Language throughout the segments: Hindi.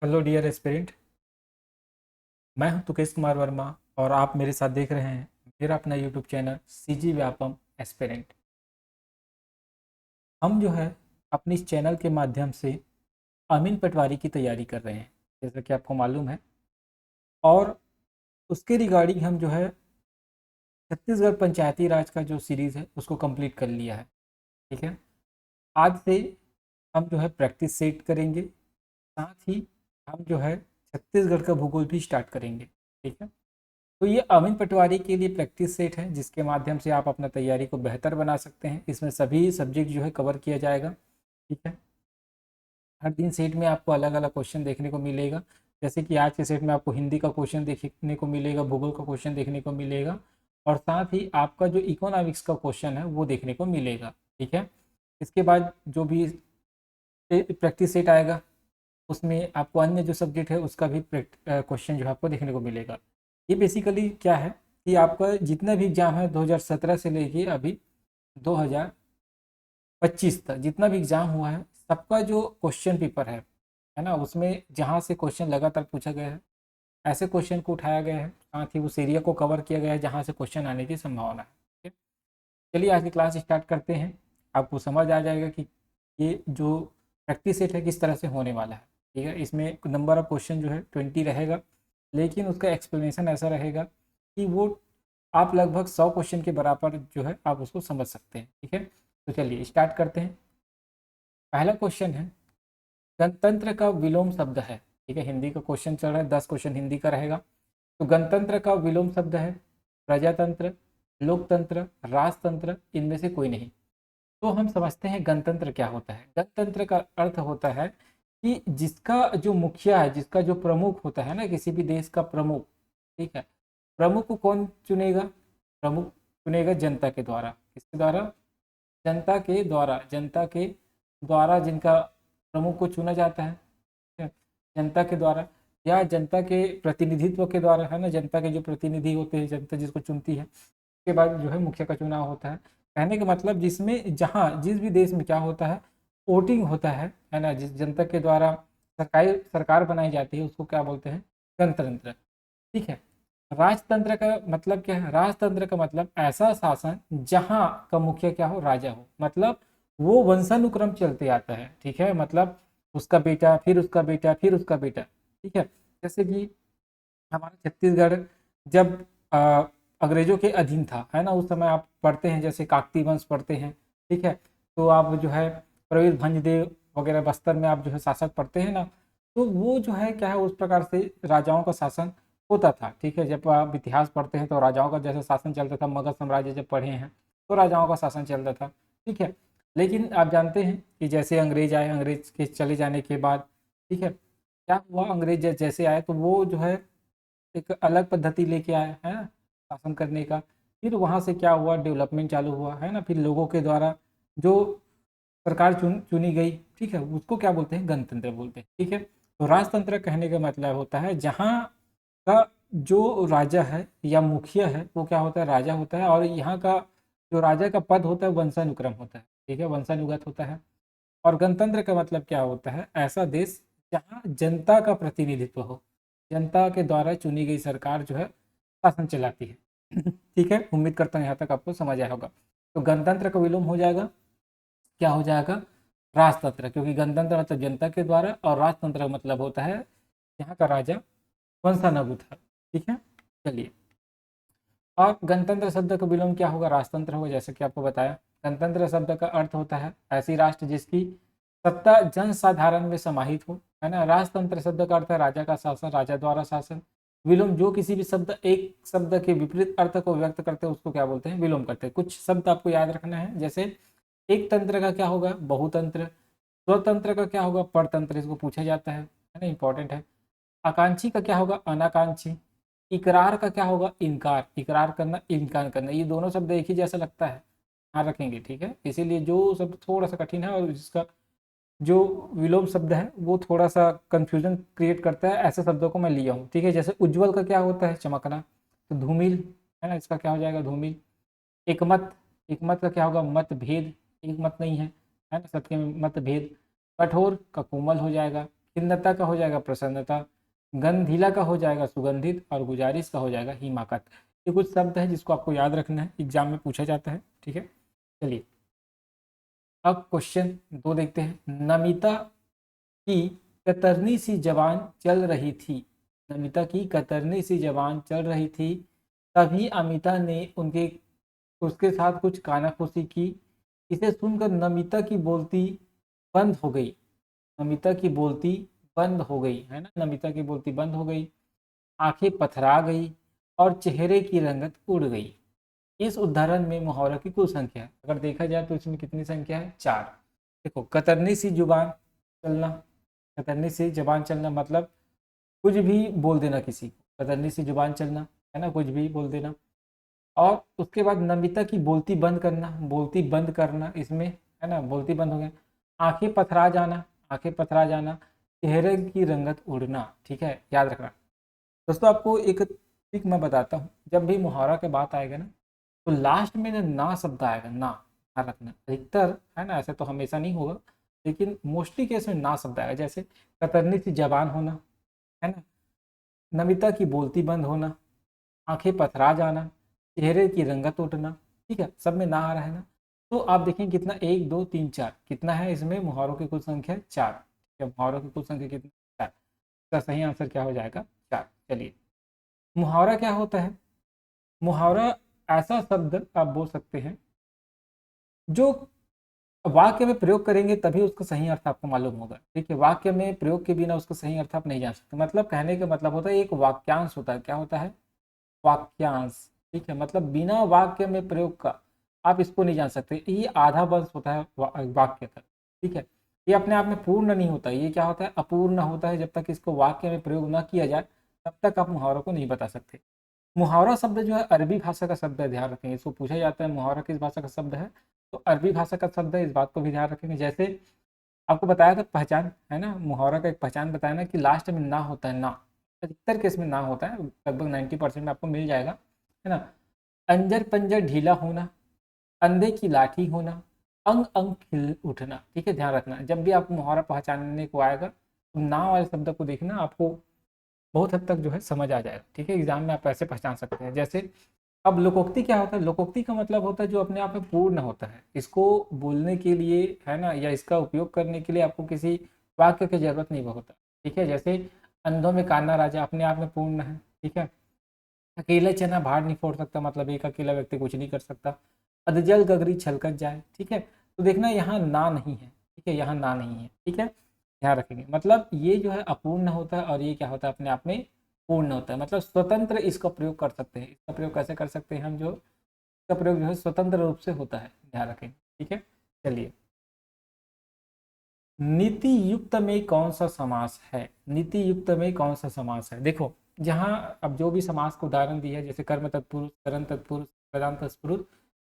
Hello dear aspirant. मैं हूं तुकेश कुमार वर्मा और आप मेरे साथ देख रहे हैं मेरा अपना YouTube channel CG Vyapam aspirant. हम जो है अपने इस चैनल के माध्यम से अमीन पटवारी की तैयारी कर रहे हैं, जैसा कि आपको मालूम है। और उसके रिगार्डिंग हम जो है छत्तीसगढ़ पंचायती राज का जो सीरीज़ है उसको कंप्लीट कर लिया है। ठीक है, आज से हम जो है प्रैक्टिस सेट करेंगे, साथ ही हम जो है छत्तीसगढ़ का भूगोल भी स्टार्ट करेंगे। ठीक है, तो ये अमीन पटवारी के लिए प्रैक्टिस सेट है जिसके माध्यम से आप अपना तैयारी को बेहतर बना सकते हैं। इसमें सभी सब्जेक्ट जो है कवर किया जाएगा। ठीक है, हर दिन सेट में आपको अलग अलग क्वेश्चन देखने को मिलेगा। जैसे कि आज के सेट में आपको हिंदी का क्वेश्चन देखने को मिलेगा, भूगोल का क्वेश्चन देखने को मिलेगा, और साथ ही आपका जो इकोनॉमिक्स का क्वेश्चन है वो देखने को मिलेगा। ठीक है, इसके बाद जो भी प्रैक्टिस सेट आएगा उसमें आपको अन्य जो सब्जेक्ट है उसका भी क्वेश्चन जो है आपको देखने को मिलेगा। ये बेसिकली क्या है कि आपका जितना भी एग्जाम है 2017 से लेके अभी 2025 तक जितना भी एग्जाम हुआ है, सबका जो क्वेश्चन पेपर है ना, उसमें जहाँ से क्वेश्चन लगातार पूछा गया है ऐसे क्वेश्चन को उठाया गया है, साथ ही उस एरिया को कवर किया गया है जहाँ से क्वेश्चन आने की संभावना है। ठीक है, चलिए आज की क्लास स्टार्ट करते हैं। आपको समझ आ जाएगा कि ये जो प्रैक्टिस सेट है किस तरह से होने वाला है। ठीक है, इसमें नंबर ऑफ क्वेश्चन जो है 20 रहेगा, लेकिन उसका एक्सप्लेनेशन ऐसा रहेगा कि वो आप लगभग 100 क्वेश्चन के बराबर जो है आप उसको समझ सकते हैं। ठीक है, तो चलिए स्टार्ट करते हैं। पहला क्वेश्चन है, गणतंत्र का विलोम शब्द है। ठीक है, हिंदी का क्वेश्चन चल रहा है, 10 क्वेश्चन हिंदी का रहेगा। तो गणतंत्र का विलोम शब्द है प्रजातंत्र, लोकतंत्र, राजतंत्र, इनमें से कोई नहीं। तो हम समझते हैं गणतंत्र क्या होता है। गणतंत्र का अर्थ होता है कि जिसका जो मुखिया है, जिसका जो प्रमुख होता है ना, किसी भी देश का प्रमुख। ठीक है, प्रमुख को कौन चुनेगा? प्रमुख चुनेगा जनता के द्वारा। किसके द्वारा? जनता के द्वारा। जनता के द्वारा जिनका प्रमुख को चुना जाता है, ठीक है, जनता के द्वारा या जनता के प्रतिनिधित्व के द्वारा, है ना। जनता के जो प्रतिनिधि होते हैं, जनता जिसको चुनती है, उसके बाद जो है मुखिया का चुनाव होता है। कहने का मतलब जिसमें जहाँ जिस भी देश में क्या होता है, वोटिंग होता है ना, जिस जनता के द्वारा सरकार बनाई जाती है उसको क्या बोलते हैं? गणतंत्र। ठीक है, राजतंत्र का मतलब क्या है? राजतंत्र का मतलब ऐसा शासन जहाँ का मुखिया क्या हो? राजा हो। मतलब वो वंशानुक्रम चलते आता है। ठीक है, मतलब उसका बेटा, फिर उसका बेटा, फिर उसका बेटा। ठीक है, जैसे कि हमारा छत्तीसगढ़ जब अंग्रेजों के अधीन था, है ना, उस समय आप पढ़ते हैं जैसे काकती वंश पढ़ते हैं। ठीक है, तो आप जो है प्रवीर भंजदेव वगैरह बस्तर में आप जो है शासक पढ़ते हैं ना, तो वो जो है क्या है, उस प्रकार से राजाओं का शासन होता था। ठीक है, जब आप इतिहास पढ़ते हैं तो राजाओं का जैसे शासन चलता था, मगध साम्राज्य जब पढ़े हैं तो राजाओं का शासन चलता था। ठीक है, लेकिन आप जानते हैं कि जैसे अंग्रेज आए, अंग्रेज के चले जाने के बाद, ठीक है, क्या हुआ, अंग्रेज जैसे आए तो वो जो है एक अलग पद्धति लेके आए, है ना, शासन करने का। फिर वहाँ से क्या हुआ, डेवलपमेंट चालू हुआ, है ना, फिर लोगों के द्वारा जो सरकार चुनी गई, ठीक है, उसको क्या बोलते हैं? गणतंत्र बोलते हैं। ठीक है, तो राजतंत्र कहने का मतलब होता है जहाँ का जो राजा है या मुखिया है वो क्या होता है? राजा होता है, और यहाँ का जो राजा का पद होता है वंशानुक्रम होता है। ठीक है, वंशानुगत होता है। और गणतंत्र का मतलब क्या होता है? ऐसा देश जहाँ जनता का प्रतिनिधित्व हो, जनता के द्वारा चुनी गई सरकार जो है शासन चलाती है। ठीक है, उम्मीद करता हूँ यहाँ तक आपको समझ आया होगा। तो गणतंत्र का विलोम हो जाएगा, क्या हो जाएगा? राजतंत्र, क्योंकि गणतंत्र मतलब जनता के द्वारा और राजतंत्र का मतलब होता है यहाँ का राजा वंशानुगत है। ठीक है, चलिए। और गणतंत्र शब्द का विलोम क्या होगा? राजतंत्र होगा, जैसे कि आपको बताया। गणतंत्र शब्द का अर्थ होता है ऐसी राष्ट्र जिसकी सत्ता जन साधारण में समाहित हो, है ना। राजतंत्र शब्द का अर्थ है राजा का शासन, राजा द्वारा शासन। विलोम जो किसी भी शब्द, एक शब्द के विपरीत अर्थ को व्यक्त करते हैं उसको क्या बोलते हैं? विलोम करते हैं। कुछ शब्द आपको याद रखना है, जैसे एक तंत्र का क्या होगा? बहुतंत्र। स्वतंत्र का क्या होगा? परतंत्र। इसको पूछा जाता है ना, इंपॉर्टेंट है। आकांक्षी का क्या होगा? अनाकांक्षी। इकरार का क्या होगा? इनकार। इकरार करना, इनकार करना, ये दोनों शब्द एक ही जैसा लगता है, हाँ रखेंगे। ठीक है, इसीलिए जो शब्द थोड़ा सा कठिन है और जिसका जो विलोम शब्द है वो थोड़ा सा कंफ्यूजन क्रिएट करता है, ऐसे शब्दों को मैं लिया हूँ। ठीक है, जैसे उज्जवल का क्या होता है? चमकना। तो धूमिल, है ना, इसका क्या हो जाएगा? धूमिल। एकमत। एकमत का क्या होगा? मतभेद। एक मत नहीं है, है ना, सबके में मतभेद। कठोर का कोमल हो जाएगा। खिन्नता का हो जाएगा प्रसन्नता, गंधीला का हो जाएगा सुगंधित, और गुजारिश का हो जाएगा हिमाकत। ये कुछ शब्द है जिसको आपको याद रखना है, एग्जाम में पूछा जाता है। ठीक है, चलिए अब क्वेश्चन 2 देखते हैं। नमिता की कतरनी सी जबान चल रही थी, नमिता की कतरनी सी जबान चल रही थी, तभी अमिता ने उसके साथ कुछ कानाफूसी की। इसे सुनकर नमिता की बोलती बंद हो गई, नमिता की बोलती बंद हो गई, है ना, नमिता की बोलती बंद हो गई, आंखें पथरा गई और चेहरे की रंगत उड़ गई। इस उदाहरण में मुहावरा की कुल संख्या है, अगर देखा जाए तो इसमें कितनी संख्या है, 4। देखो, कतरनी सी जुबान चलना, कतरनी सी जबान चलना मतलब कुछ भी बोल देना किसी को, कतरनी सी जुबान चलना, है ना, कुछ भी बोल देना। और उसके बाद नमिता की बोलती बंद करना, बोलती बंद करना इसमें, है ना, बोलती बंद हो गया। आंखें पथरा जाना, आंखें पथरा जाना, चेहरे की रंगत उड़ना। ठीक है, याद रखना दोस्तों। आपको एक ट्रिक मैं बताता हूँ, जब भी मुहावरा के बात आएगा ना, तो लास्ट में ना शब्द आएगा, ना, ध्यान रखना। अधिकतर, है ना, ऐसे तो हमेशा नहीं होगा, लेकिन मोस्टली केस में ना शब्द आएगा। जैसे कतरनी सी जबान होना, है ना, नमिता की बोलती बंद होना, आंखें पथरा जाना, चेहरे की रंगत उठना। ठीक है, सब में ना आ रहा है ना। तो आप देखें कितना, 1 2 3 4 कितना है इसमें, मुहावरों की कुल संख्या 4। ठीक है, मुहावरों की कुल संख्या कितनी, 4। इसका सही आंसर क्या हो जाएगा, 4। चलिए, मुहावरा क्या होता है? मुहावरा ऐसा शब्द आप बोल सकते हैं जो वाक्य में प्रयोग करेंगे तभी उसका सही अर्थ आपको मालूम होगा। ठीक है, वाक्य में प्रयोग के बिना उसका सही अर्थ आप नहीं जान सकते। मतलब कहने का मतलब होता है एक वाक्यांश होता है। क्या होता है? वाक्यांश। ठीक है, मतलब बिना वाक्य में प्रयोग का आप इसको नहीं जान सकते। ये आधा वंश होता है वाक्य का। ठीक है, ये अपने आप में पूर्ण नहीं होता, ये क्या होता है, अपूर्ण होता है। जब तक इसको वाक्य में प्रयोग न किया जाए तब तक आप मुहावरों को नहीं बता सकते। मुहावरा शब्द जो है अरबी भाषा का शब्द है, ध्यान रखेंगे। इसको पूछा जाता है मुहावरा किस भाषा का शब्द है, तो अरबी भाषा का शब्द है, इस बात को भी ध्यान रखेंगे। जैसे आपको बताया था पहचान, है ना, मुहावरा का एक पहचान बताया ना कि लास्ट में ना होता है, ना, अधिकतर केस में ना होता है, लगभग 90% में आपको मिल जाएगा, है ना। अंजर पंजर ढीला होना, अंधे की लाठी होना, अंग अंग खिल उठना। ठीक है, ध्यान रखना, जब भी आप मुहावरा पहचानने को आएगा तो ना वाले शब्द को देखना, आपको बहुत हद तक जो है समझ आ जाएगा। ठीक है, एग्जाम में आप ऐसे पहचान सकते हैं। जैसे अब लोकोक्ति क्या होता है? लोकोक्ति का मतलब होता है जो अपने आप में पूर्ण होता है। इसको बोलने के लिए, है ना, या इसका उपयोग करने के लिए आपको किसी वाक्य की जरूरत नहीं होता। ठीक है, जैसे अंधों में कान्हा राजा अपने आप में पूर्ण है। ठीक है, अकेले चना भार नहीं फोड़ सकता, मतलब एक अकेला व्यक्ति कुछ नहीं कर सकता। अधजल गगरी छलकत जाए। ठीक है, तो देखना यहाँ ना नहीं है। ठीक है, यहाँ ना नहीं है। ठीक है, ध्यान रखेंगे, मतलब ये जो है अपूर्ण होता है और ये क्या होता है, अपने आप में पूर्ण होता है। मतलब स्वतंत्र इसका प्रयोग कर सकते हैं। इसका प्रयोग कैसे कर सकते हैं हम, जो इसका प्रयोग जो है स्वतंत्र रूप से होता है, ध्यान रखेंगे। ठीक है, चलिए, नीति युक्त में कौन सा समास है? नीति युक्त में कौन सा समास है? देखो, जहाँ अब जो भी समास को उदाहरण दिया है, जैसे कर्म तत्पुरुष, करण तत्पुरुष, प्रधान तत्पुरुष,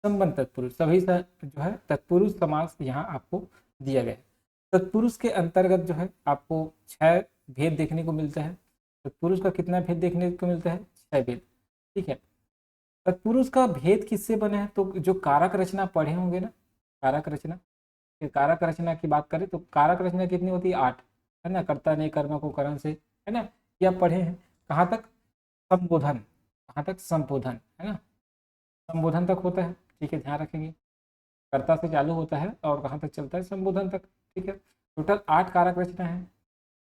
संबंध तत्पुरुष, सभी जो है तत्पुरुष समास यहाँ आपको दिया गया है। तत्पुरुष के अंतर्गत जो है आपको 6 भेद देखने को मिलता है। तत्पुरुष का कितना भेद देखने को मिलता है? 6 भेद। ठीक है, तत्पुरुष का भेद किससे बने हैं? तो जो कारक रचना पढ़े होंगे ना, कारक रचना, कारक रचना की बात करें तो कारक रचना कितनी होती है? 8, है ना। कर्ता ने कर्म को करण से, है ना, ये आप पढ़े हैं। कहाँ तक? संबोधन। कहाँ तक? संबोधन, है ना, संबोधन तक होता है। ठीक है, ध्यान रखेंगे, कर्ता से चालू होता है और कहाँ तक चलता है? संबोधन तक। ठीक है, टोटल 8 कारक रचना है।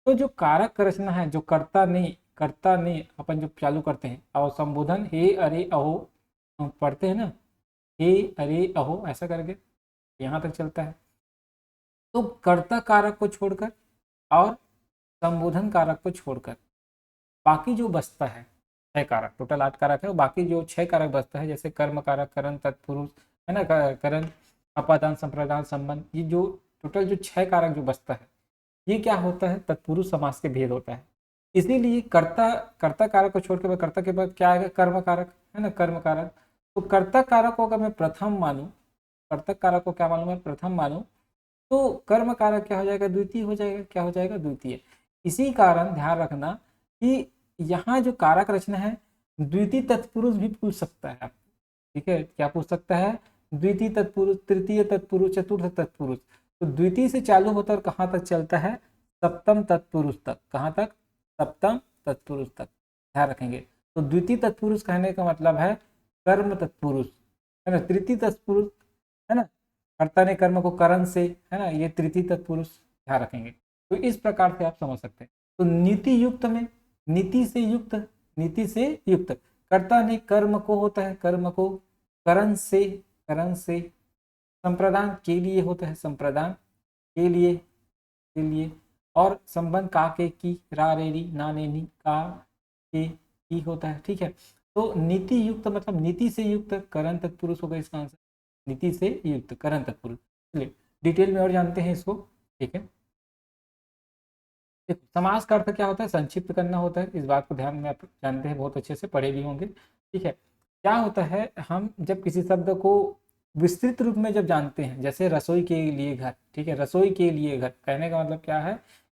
तो जो कारक रचना है, जो कर्ता ने अपन जो चालू करते हैं, और संबोधन हे अरे अहो हम पढ़ते हैं ना, हे अरे अहो ऐसा करके यहाँ तक चलता है। तो कर्ता कारक को छोड़कर और संबोधन कारक को छोड़कर बाकी जो बचता है 6 कारक, टोटल 8 कारक है, और बाकी जो 6 कारक बचता है, जैसे कर्म कारक, करण तत्पुरुष, है ना, करण, अपादान, संप्रदान, संबंध, ये जो टोटल जो 6 कारक जो बचता है, ये क्या होता है? तत्पुरुष समास के भेद होता है। इसीलिए कर्ता कर्ता कारक को छोड़ के कर्ता के बाद क्या आएगा? कर्म कारक, है ना, कर्म कारक। तो कर्ता कारक को अगर मैं प्रथम मानूं, कर्ता कारक को क्या मालूम है? प्रथम मानूं, तो कर्म कारक क्या हो जाएगा? द्वितीय हो जाएगा। क्या हो जाएगा? द्वितीय। इसी कारण ध्यान रखना कि यहाँ जो कारक रचना है, द्वितीय तत्पुरुष भी पूछ सकता है। ठीक है, क्या पूछ सकता है? द्वितीय तत्पुरुष, तृतीय तत्पुरुष, चतुर्थ तत्पुरुष। तो द्वितीय से चालू होता है और कहाँ तक चलता है? सप्तम तत्पुरुष तक। कहाँ तक? सप्तम तत्पुरुष तक, ध्यान रखेंगे। तो द्वितीय तत्पुरुष कहने का मतलब है कर्म तत्पुरुष, है ना। तृतीय तत्पुरुष, है ना, कर्ता ने कर्म को करण से, है ना, ये तृतीय तत्पुरुष, ध्यान रखेंगे। तो इस प्रकार से आप समझ सकते हैं। तो नीति युक्त में नीति से युक्त, नीति से युक्त, कर्ता ने कर्म को होता है, कर्म को करण से, करण से, संप्रदान के लिए होता है, संप्रदान के लिए, और संबंध का के की, रा रे री ना ने नी का के की होता है, ठीक है। तो नीति युक्त मतलब नीति से युक्त करण तत्पुरुष होगा इसका आंसर, नीति से युक्त करण तत्पुरुष। चलिए डिटेल में और जानते हैं इसको, ठीक है। देखो समास का अर्थ क्या होता है? संक्षिप्त करना होता है, इस बात को ध्यान में आप जानते हैं, बहुत अच्छे से पढ़े भी होंगे, ठीक है। क्या होता है, हम जब किसी शब्द को विस्तृत रूप में जब जानते हैं, जैसे रसोई के लिए घर, ठीक है, रसोई के लिए घर कहने का मतलब क्या है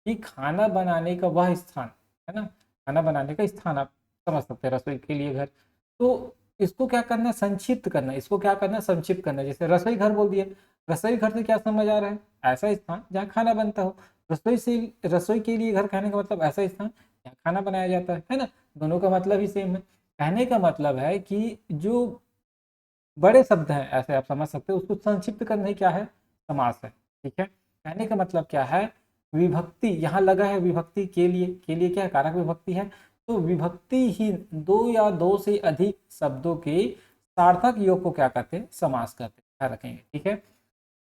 कि खाना बनाने का वह स्थान, है ना, खाना बनाने का स्थान आप समझ सकते हैं, रसोई के लिए घर। तो इसको क्या करना, संक्षिप्त करना, इसको क्या करना, संक्षिप्त करना। जैसे रसोई घर बोल दिया, रसोई घर से क्या समझ आ रहा है? ऐसा स्थान जहाँ खाना बनता हो। रसोई से, रसोई के लिए घर कहने का मतलब ऐसा स्थान जहाँ खाना बनाया जाता है ना। दोनों का मतलब ही सेम है। कहने का मतलब है कि जो बड़े शब्द हैं, ऐसे आप समझ सकते हो, उसको संक्षिप्त करने क्या है, समास है, ठीक है। कहने का मतलब क्या है, विभक्ति यहाँ लगा है, विभक्ति के लिए क्या है, कारक विभक्ति है। तो विभक्तिहीन दो या दो से अधिक शब्दों के सार्थक योग को क्या कहते हैं, समास कहते हैं, ध्यान रखेंगे, ठीक है।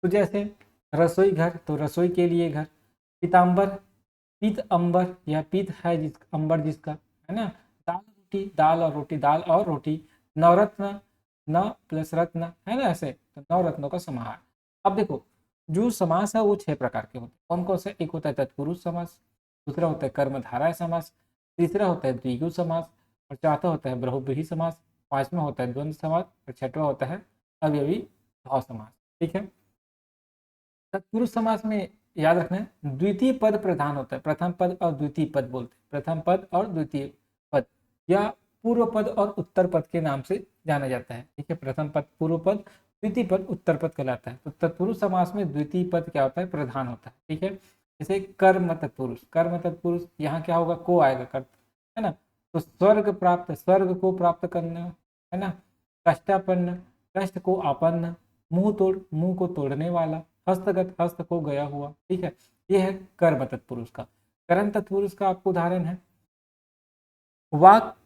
तो जैसे रसोई घर, तो रसोई के लिए घर। पीताम्बर, पीत अंबर, या पीत है जिस अंबर जिसका, है ना। दाल रोटी, दाल और रोटी, दाल और रोटी। नवरत्न, न प्लस रत्न, है ना, ऐसे तो नवरत्नों का समाहार। अब देखो जो समास है वो 6 प्रकार के होते हैं। कौन कौन से? एक होता है तत्पुरुष समास, दूसरा होता है कर्मधारय समास, तीसरा होता है द्विगु समास, और चौथा होता है बहुव्रीहि समास, पांचवा होता है द्वंद्व समास, और छठवा होता है अव्ययी भाव समास, ठीक है। तत्पुरुष समास में याद रखना है द्वितीय पद प्रधान होता है, प्रथम पद और द्वितीय पद बोलते हैं, प्रथम पद और द्वितीय पद, या पूर्व पद और उत्तर पद के नाम से जाना जाता है, ठीक है। प्रथम पद पूर्व पद, द्वितीय पद उत्तर पद कहलाता है। तो तत्पुरुष समास में द्वितीय पद क्या होता है, प्रधान होता है, ठीक है। जैसे कर्म तत्पुरुष, कर्म तत्पुरुष यहाँ क्या होगा, को आएगा, कर्त, है ना। तो स्वर्ग प्राप्त, स्वर्ग को प्राप्त करना, है ना। कष्टापन्न, कष्ट को आपन्न। मुंह तोड़, मुंह को तोड़ने वाला। हस्तगत, हस्त को गया हुआ, ठीक है। ये है कर्म तत्पुरुष का। करण तत्पुरुष का आपको उदाहरण है वाक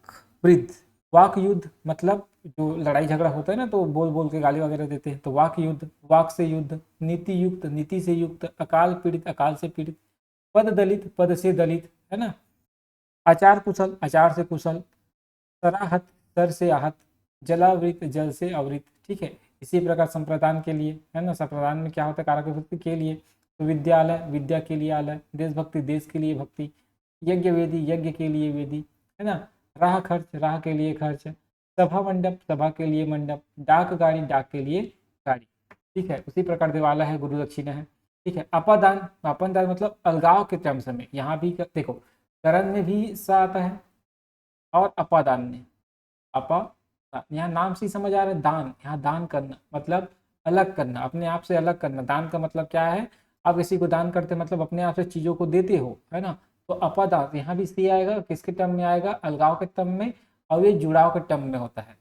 वृद्ध, वाक युद्ध, मतलब जो लड़ाई झगड़ा होता है ना, तो बोल बोल के गाली वगैरह देते हैं, तो वाक युद्ध, वाक से युद्ध। नीति युक्त, नीति से युक्त। अकाल पीड़ित, अकाल से पीड़ित। पद दलित, पद से दलित, है ना। आचार कुशल, आचार से कुशल। सराहत, सर से आहत। जलावृत, जल से आवृत, ठीक है। इसी प्रकार संप्रदान के लिए, है ना, संप्रदान में क्या होता है, कारक विभक्ति के लिए। तो विद्यालय, विद्या के लिए आलय। देशभक्ति, देश के लिए भक्ति। यज्ञ वेदी, यज्ञ के लिए वेदी, है ना। राह खर्च, राह के लिए खर्च। सभा मंडप, सभा के लिए मंडप। डाक गाड़ी, डाक के लिए गाड़ी, ठीक है। उसी प्रकार दिवाला है, गुरु दक्षिणा है, ठीक है। अपादान, अपादान मतलब अलगाव के टर्म्स में, यहाँ भी देखो करण में भी सा आता है और अपादान में अपा, यहाँ नाम से ही समझ आ रहा है, दान, यहाँ दान करना मतलब अलग करना, अपने आप से अलग करना। दान का मतलब क्या है, आप किसी को दान करते मतलब अपने आप से चीजों को देते हो, है ना। तो अपदान यहाँ भी सी आएगा, किसके टर्म में आएगा, अलगाव के टर्म में, और ये जुड़ाव के टर्म में होता है,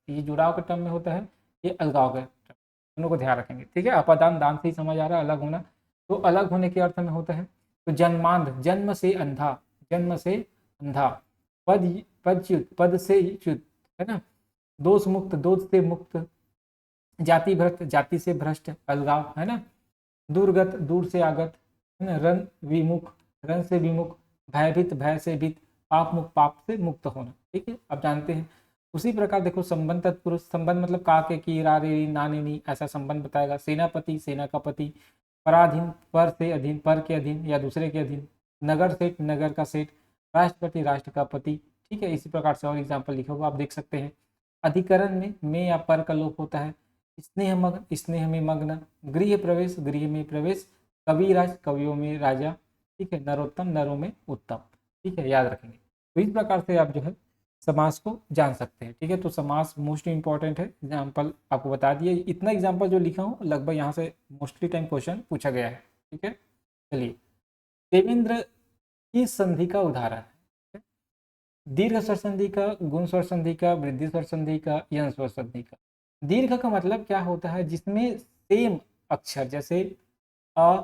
ये जुड़ाव के टर्म में होता है, ये अलगाव के टर्म, दोनों को ध्यान रखेंगे, ठीक है। अपदान दान से ही समझ आ रहा है, अलग होना, तो अलग होने के अर्थ में होता है। तो जन्मांध, जन्म से अंधा, जन्म से अंधा। पद, पदच्युत, पद से च्युत, है ना। दोष मुक्त, दोष से मुक्त। जाति भ्रष्ट, जाति से भ्रष्ट, अलगाव, है ना। दुर्गत, दूर से आगत, है ना। रन विमुख, रन से विमुख। भयभीत, भय से भीत। पाप मुक्त, पाप से मुक्त होना, ठीक है, आप जानते हैं। उसी प्रकार देखो संबंध तत्पुरुष, संबंध मतलब का के की, रा रे री ना ने नी, ऐसा संबंध बताएगा। सेनापति, सेना का पति। पराधीन, पर से अधीन, पर के अधीन या दूसरे के अधीन। नगर सेठ, नगर का सेठ। राष्ट्रपति, राष्ट्र का पति, ठीक है। इसी प्रकार से और एग्जाम्पल लिखा हुआ आप देख सकते हैं। अधिकरण में या पर का लोप होता है। स्नेह मग्न, स्नेह में मग्न। गृह प्रवेश, गृह में प्रवेश। कविराज, कवियों में राजा, ठीक है। नरोत्तम, नरों में उत्तम, ठीक है, याद रखेंगे। तो इस प्रकार से आप जो है समास को जान सकते हैं, ठीक है। तो समास मोस्ट इंपॉर्टेंट है, एग्जाम्पल आपको बता दिए। इतना एग्जाम्पल जो लिखा हूँ लगभग यहाँ से मोस्टली टाइम क्वेश्चन पूछा गया है, ठीक है। चलिए देवेंद्र की संधि का उदाहरण है। दीर्घ स्वर संधि का, गुण स्वर संधि का, वृद्धि स्वर संधि का, यंग स्वर संधि का। दीर्घ का मतलब क्या होता है, जिसमें सेम अक्षर जैसे अ,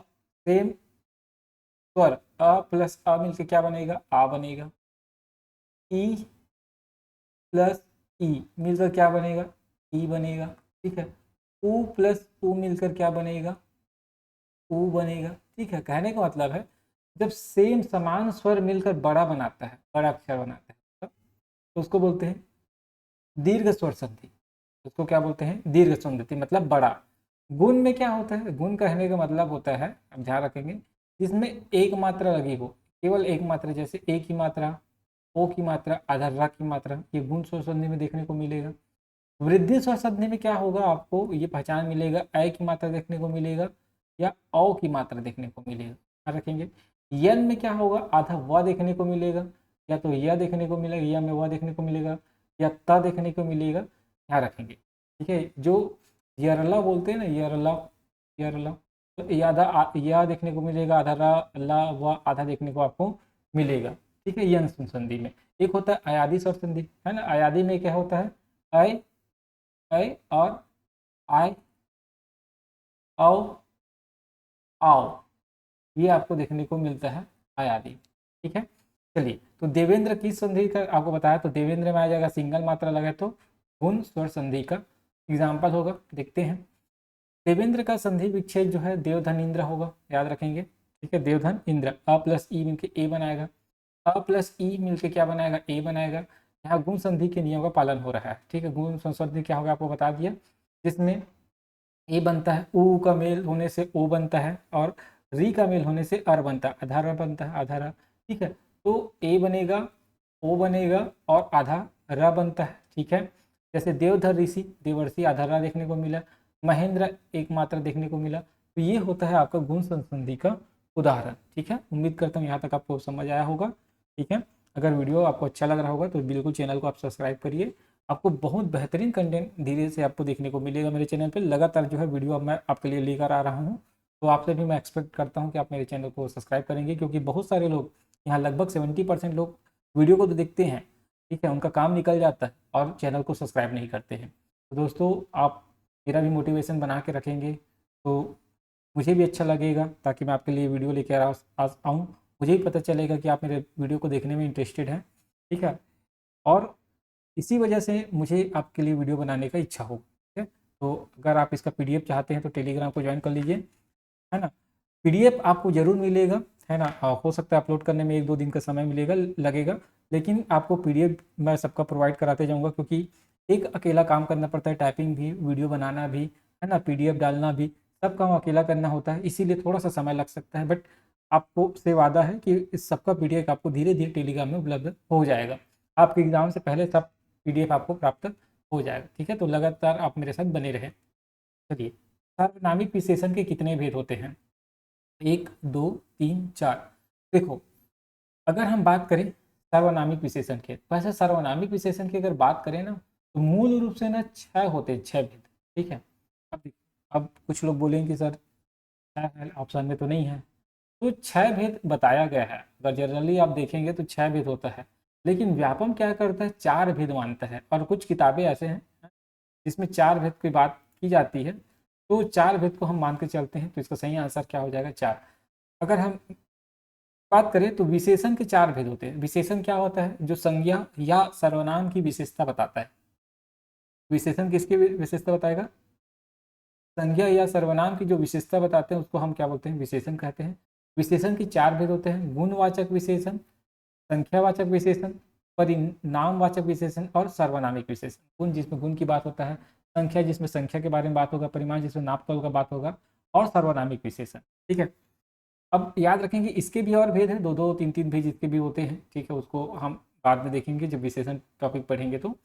सेम स्वर अ प्लस अ मिलकर क्या बनेगा, आ बनेगा। ई प्लस ई मिलकर क्या बनेगा, ई बनेगा। ठीक है। उ प्लस उ मिलकर क्या बनेगा, उ बनेगा। ठीक है। कहने का मतलब है जब सेम समान स्वर मिलकर बड़ा बनाता है, बड़ा अक्षर बनाता है, तो उसको बोलते हैं दीर्घ स्वर संधि। उसको क्या बोलते हैं, दीर्घ संधि, मतलब बड़ा। गुण में क्या होता है, गुण कहने का मतलब होता है, हम ध्यान रखेंगे, जिसमें एक मात्रा लगी हो, केवल एक मात्रा, जैसे ए की मात्रा, ओ की मात्रा, आधा रा की मात्रा, ये गुण स्वर संधि में देखने को मिलेगा। वृद्धि स्वर संधि में क्या होगा, आपको ये पहचान मिलेगा, ऐ की मात्रा देखने को मिलेगा या औ की मात्रा देखने को मिलेगा, ध्यान रखेंगे। यन में क्या होगा, आधा व देखने को मिलेगा, या तो य देखने को मिलेगा, या में व देखने को मिलेगा, या त देखने को मिलेगा, ध्यान रखेंगे। ठीक है। जो यरला बोलते हैं ना, यरला, यरला, तो ये आधा या देखने को मिलेगा, आधा रा ला व आधा देखने को आपको मिलेगा। ठीक है। यन संधि में एक होता है अयादी स्वर संधि, है ना। अयादी में क्या होता है, ऐ और आय, औ, आओ, ये आपको देखने को मिलता है अयादी। ठीक है। चलिए, तो देवेंद्र की संधि का आपको बताया, तो देवेंद्र में आ जाएगा सिंगल मात्रा लगे तो गुण स्वर संधि का एग्जाम्पल होगा, देखते हैं। देवेंद्र का संधि विच्छेद जो है देवधन इंद्र होगा, याद रखेंगे। ठीक है। देवधन इंद्र, अ प्लस ई मिलकर ए बनाएगा, अ प्लस ई मिलकर क्या बनाएगा, ए बनाएगा। यहाँ गुण संधि के नियम का पालन हो रहा है। ठीक है। गुण संधि क्या होगा आपको बता दिया, जिसमें ए बनता है, उ का मेल होने से ओ बनता है, और री का मेल होने से अर बनता है, आधा र बनता है, आधा र। ठीक है। तो ए बनेगा, ओ बनेगा, और आधा र बनता है। ठीक है। जैसे देवधर ऋषि, देवर्षि, आधा र देखने को मिला। महेंद्र एक मात्रा देखने को मिला। तो ये होता है आपका गुण संधि का उदाहरण। ठीक है। उम्मीद करता हूँ यहाँ तक आपको समझ आया होगा। ठीक है। अगर वीडियो आपको अच्छा लग रहा होगा तो बिल्कुल चैनल को आप सब्सक्राइब करिए। आपको बहुत बेहतरीन कंटेंट धीरे से आपको देखने को मिलेगा मेरे चैनल पे। लगातार जो है वीडियो अब मैं आपके लिए लेकर आ रहा हूँ, तो आपसे भी मैं एक्सपेक्ट करता हूँ कि आप मेरे चैनल को सब्सक्राइब करेंगे, क्योंकि बहुत सारे लोग यहाँ लगभग 70% लोग वीडियो को तो देखते हैं, ठीक है, उनका काम निकल जाता है और चैनल को सब्सक्राइब नहीं करते हैं। तो दोस्तों, आप मेरा भी मोटिवेशन बना के रखेंगे तो मुझे भी अच्छा लगेगा, ताकि मैं आपके लिए वीडियो लेकर आऊँ। मुझे भी पता चलेगा कि आप मेरे वीडियो को देखने में इंटरेस्टेड हैं। ठीक है। और इसी वजह से मुझे आपके लिए वीडियो बनाने का इच्छा हो। ठीक है। तो अगर आप इसका पीडीएफ चाहते हैं तो टेलीग्राम को ज्वाइन कर लीजिए, है ना। पीडीएफ आपको ज़रूर मिलेगा, है ना। हो सकता है अपलोड करने में 1-2 दिन का समय मिलेगा, लगेगा, लेकिन आपको पीडीएफ मैं सबका प्रोवाइड कराते जाऊँगा, क्योंकि एक अकेला काम करना पड़ता है, टाइपिंग भी, वीडियो बनाना भी, है ना, पीडीएफ डालना भी, सब काम अकेला करना होता है, इसीलिए थोड़ा सा समय लग सकता है। बट आपको से वादा है कि इस सबका पीडीएफ आपको धीरे धीरे टेलीग्राम में उपलब्ध हो जाएगा। आपके एग्जाम से पहले सब पीडीएफ आपको प्राप्त हो जाएगा। ठीक है। तो लगातार आप मेरे साथ बने रहें। चलिए, सार्वनामिक विशेषण के कितने भेद होते हैं, 1, 2, 3, 4। देखो, अगर हम बात करें सार्वनामिक विशेषण के, वैसे सार्वनामिक विशेषण की अगर बात करें ना, तो मूल रूप से ना 6 होते हैं, 6 भेद। ठीक है। अब कुछ लोग बोलेंगे कि सर 6 है, ऑप्शन में तो नहीं है। तो 6 भेद बताया गया है, अगर जनरली आप देखेंगे तो 6 भेद होता है, लेकिन व्यापम क्या करता है, 4 भेद मानता है। और कुछ किताबें ऐसे हैं जिसमें 4 भेद की बात की जाती है, तो 4 भेद को हम मान के चलते हैं। तो इसका सही आंसर क्या हो जाएगा, 4। अगर हम बात करें तो विशेषण के 4 भेद होते हैं। विशेषण क्या होता है, जो संज्ञा या सर्वनाम की विशेषता बताता है। विशेषण किसकी विशेषता बताएगा, संज्ञा या सर्वनाम की जो विशेषता बताते हैं उसको हम क्या बोलते हैं, विशेषण कहते हैं। विशेषण की 4 भेद होते हैं, गुणवाचक विशेषण, संख्यावाचक विशेषण, परिणामवाचक विशेषण और सर्वनामिक विशेषण। गुण जिसमें गुण की बात होता है, संख्या जिसमें संख्या के बारे में बात होगा, परिमाण जिसमें नापतोल का बात होगा, और सर्वनामिक विशेषण। ठीक है। अब याद रखेंगे इसके भी और भेद हैं, 2-2, 3-3 भेद इसके भी होते हैं। ठीक है। उसको हम बाद में देखेंगे जब विशेषण टॉपिक पढ़ेंगे। तो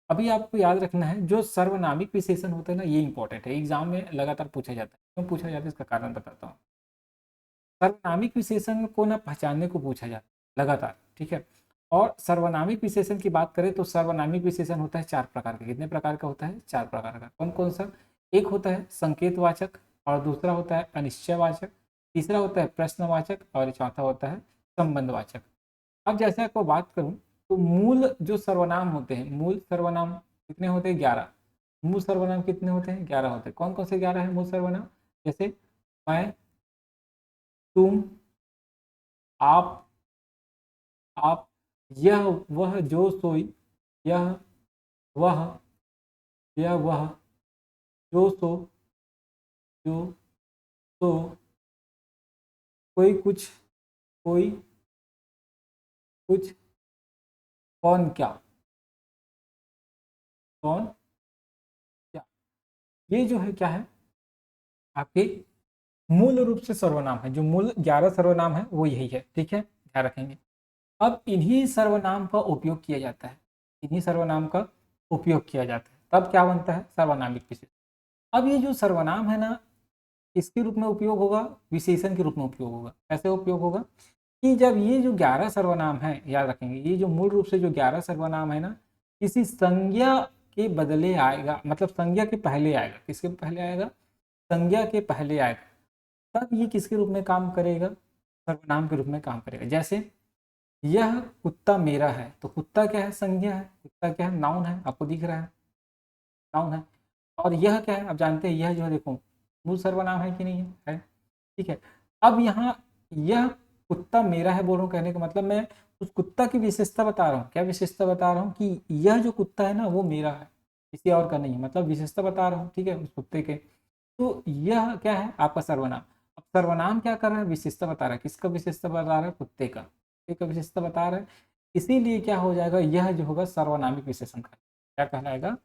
अभी आपको याद रखना है, जो सर्वनामिक विशेषण होता है ना, ये इंपॉर्टेंट है, एग्जाम में लगातार पूछा जाता है। क्यों पूछा जाता है, इसका कारण बताता हूँ। सर्वनामिक विशेषण को ना पहचानने को पूछा जाता है लगातार। ठीक है। और सर्वनामिक विशेषण की बात करें तो सर्वनामिक विशेषण होता है 4 प्रकार का। कितने प्रकार का होता है, 4 प्रकार का। कौन कौन सा, एक होता है संकेतवाचक, और दूसरा होता है अनिश्चयवाचक, तीसरा होता है प्रश्नवाचक और चौथा होता है संबंधवाचक। अब जैसे आपको बात करूं तो मूल जो सर्वनाम होते हैं, मूल सर्वनाम कितने होते हैं? 11। मूल सर्वनाम कितने होते हैं? 11 होते हैं। कौन कौन से 11 है मूल सर्वनाम? जैसे मैं, तुम, आप, यह, वह, जो, सोई, यह, वह, वह, जो, सो, जो, तो, कोई, कुछ, कोई, कुछ, कौन, क्या, कौन, क्या। ये जो है क्या है? आपके मूल रूप से सर्वनाम है। जो मूल 11 सर्वनाम है वो यही है, ठीक है, ध्यान रखेंगे। अब इन्हीं सर्वनाम का उपयोग किया जाता है, इन्हीं सर्वनाम का उपयोग किया जाता है, तब क्या बनता है? सर्वनामिक विशेषण। अब ये जो सर्वनाम है ना, इसके रूप में उपयोग होगा, विशेषण के रूप में उपयोग होगा। कैसे उपयोग होगा? कि जब ये जो 11 सर्वनाम है, याद रखेंगे, ये जो मूल रूप से जो 11 सर्वनाम है ना, किसी संज्ञा के बदले आएगा, मतलब संज्ञा के पहले आएगा। किसके पहले आएगा? संज्ञा के पहले आएगा, तब ये किसके रूप में काम करेगा? सर्वनाम के रूप में काम करेगा। जैसे यह कुत्ता मेरा है, तो कुत्ता क्या है? संज्ञा है। कुत्ता क्या है? नाउन है, आपको दिख रहा है, नाउन है। और यह क्या है? आप जानते हैं यह जो है, देखो मूल सर्वनाम है कि नहीं है? ठीक है। अब यहाँ यह कुत्ता मेरा है बोल रहा हूँ, कहने का मतलब मैं उस कुत्ता की विशेषता बता रहा हूँ। क्या विशेषता बता रहा हूँ? कि यह जो कुत्ता है ना वो मेरा है, किसी और का नहीं है, मतलब विशेषता बता रहा हूँ, ठीक है, उस कुत्ते के। तो यह क्या है? आपका सर्वनाम। अब सर्वनाम क्या कर रहा है? विशेषता बता रहा है। किसका विशेषता बता रहा है? कुत्ते का, कुत्ते का विशेषता बता रहा है। इसीलिए क्या हो जाएगा? यह जो होगा सर्वनामिक विशेषण का, क्या कहलाएगा?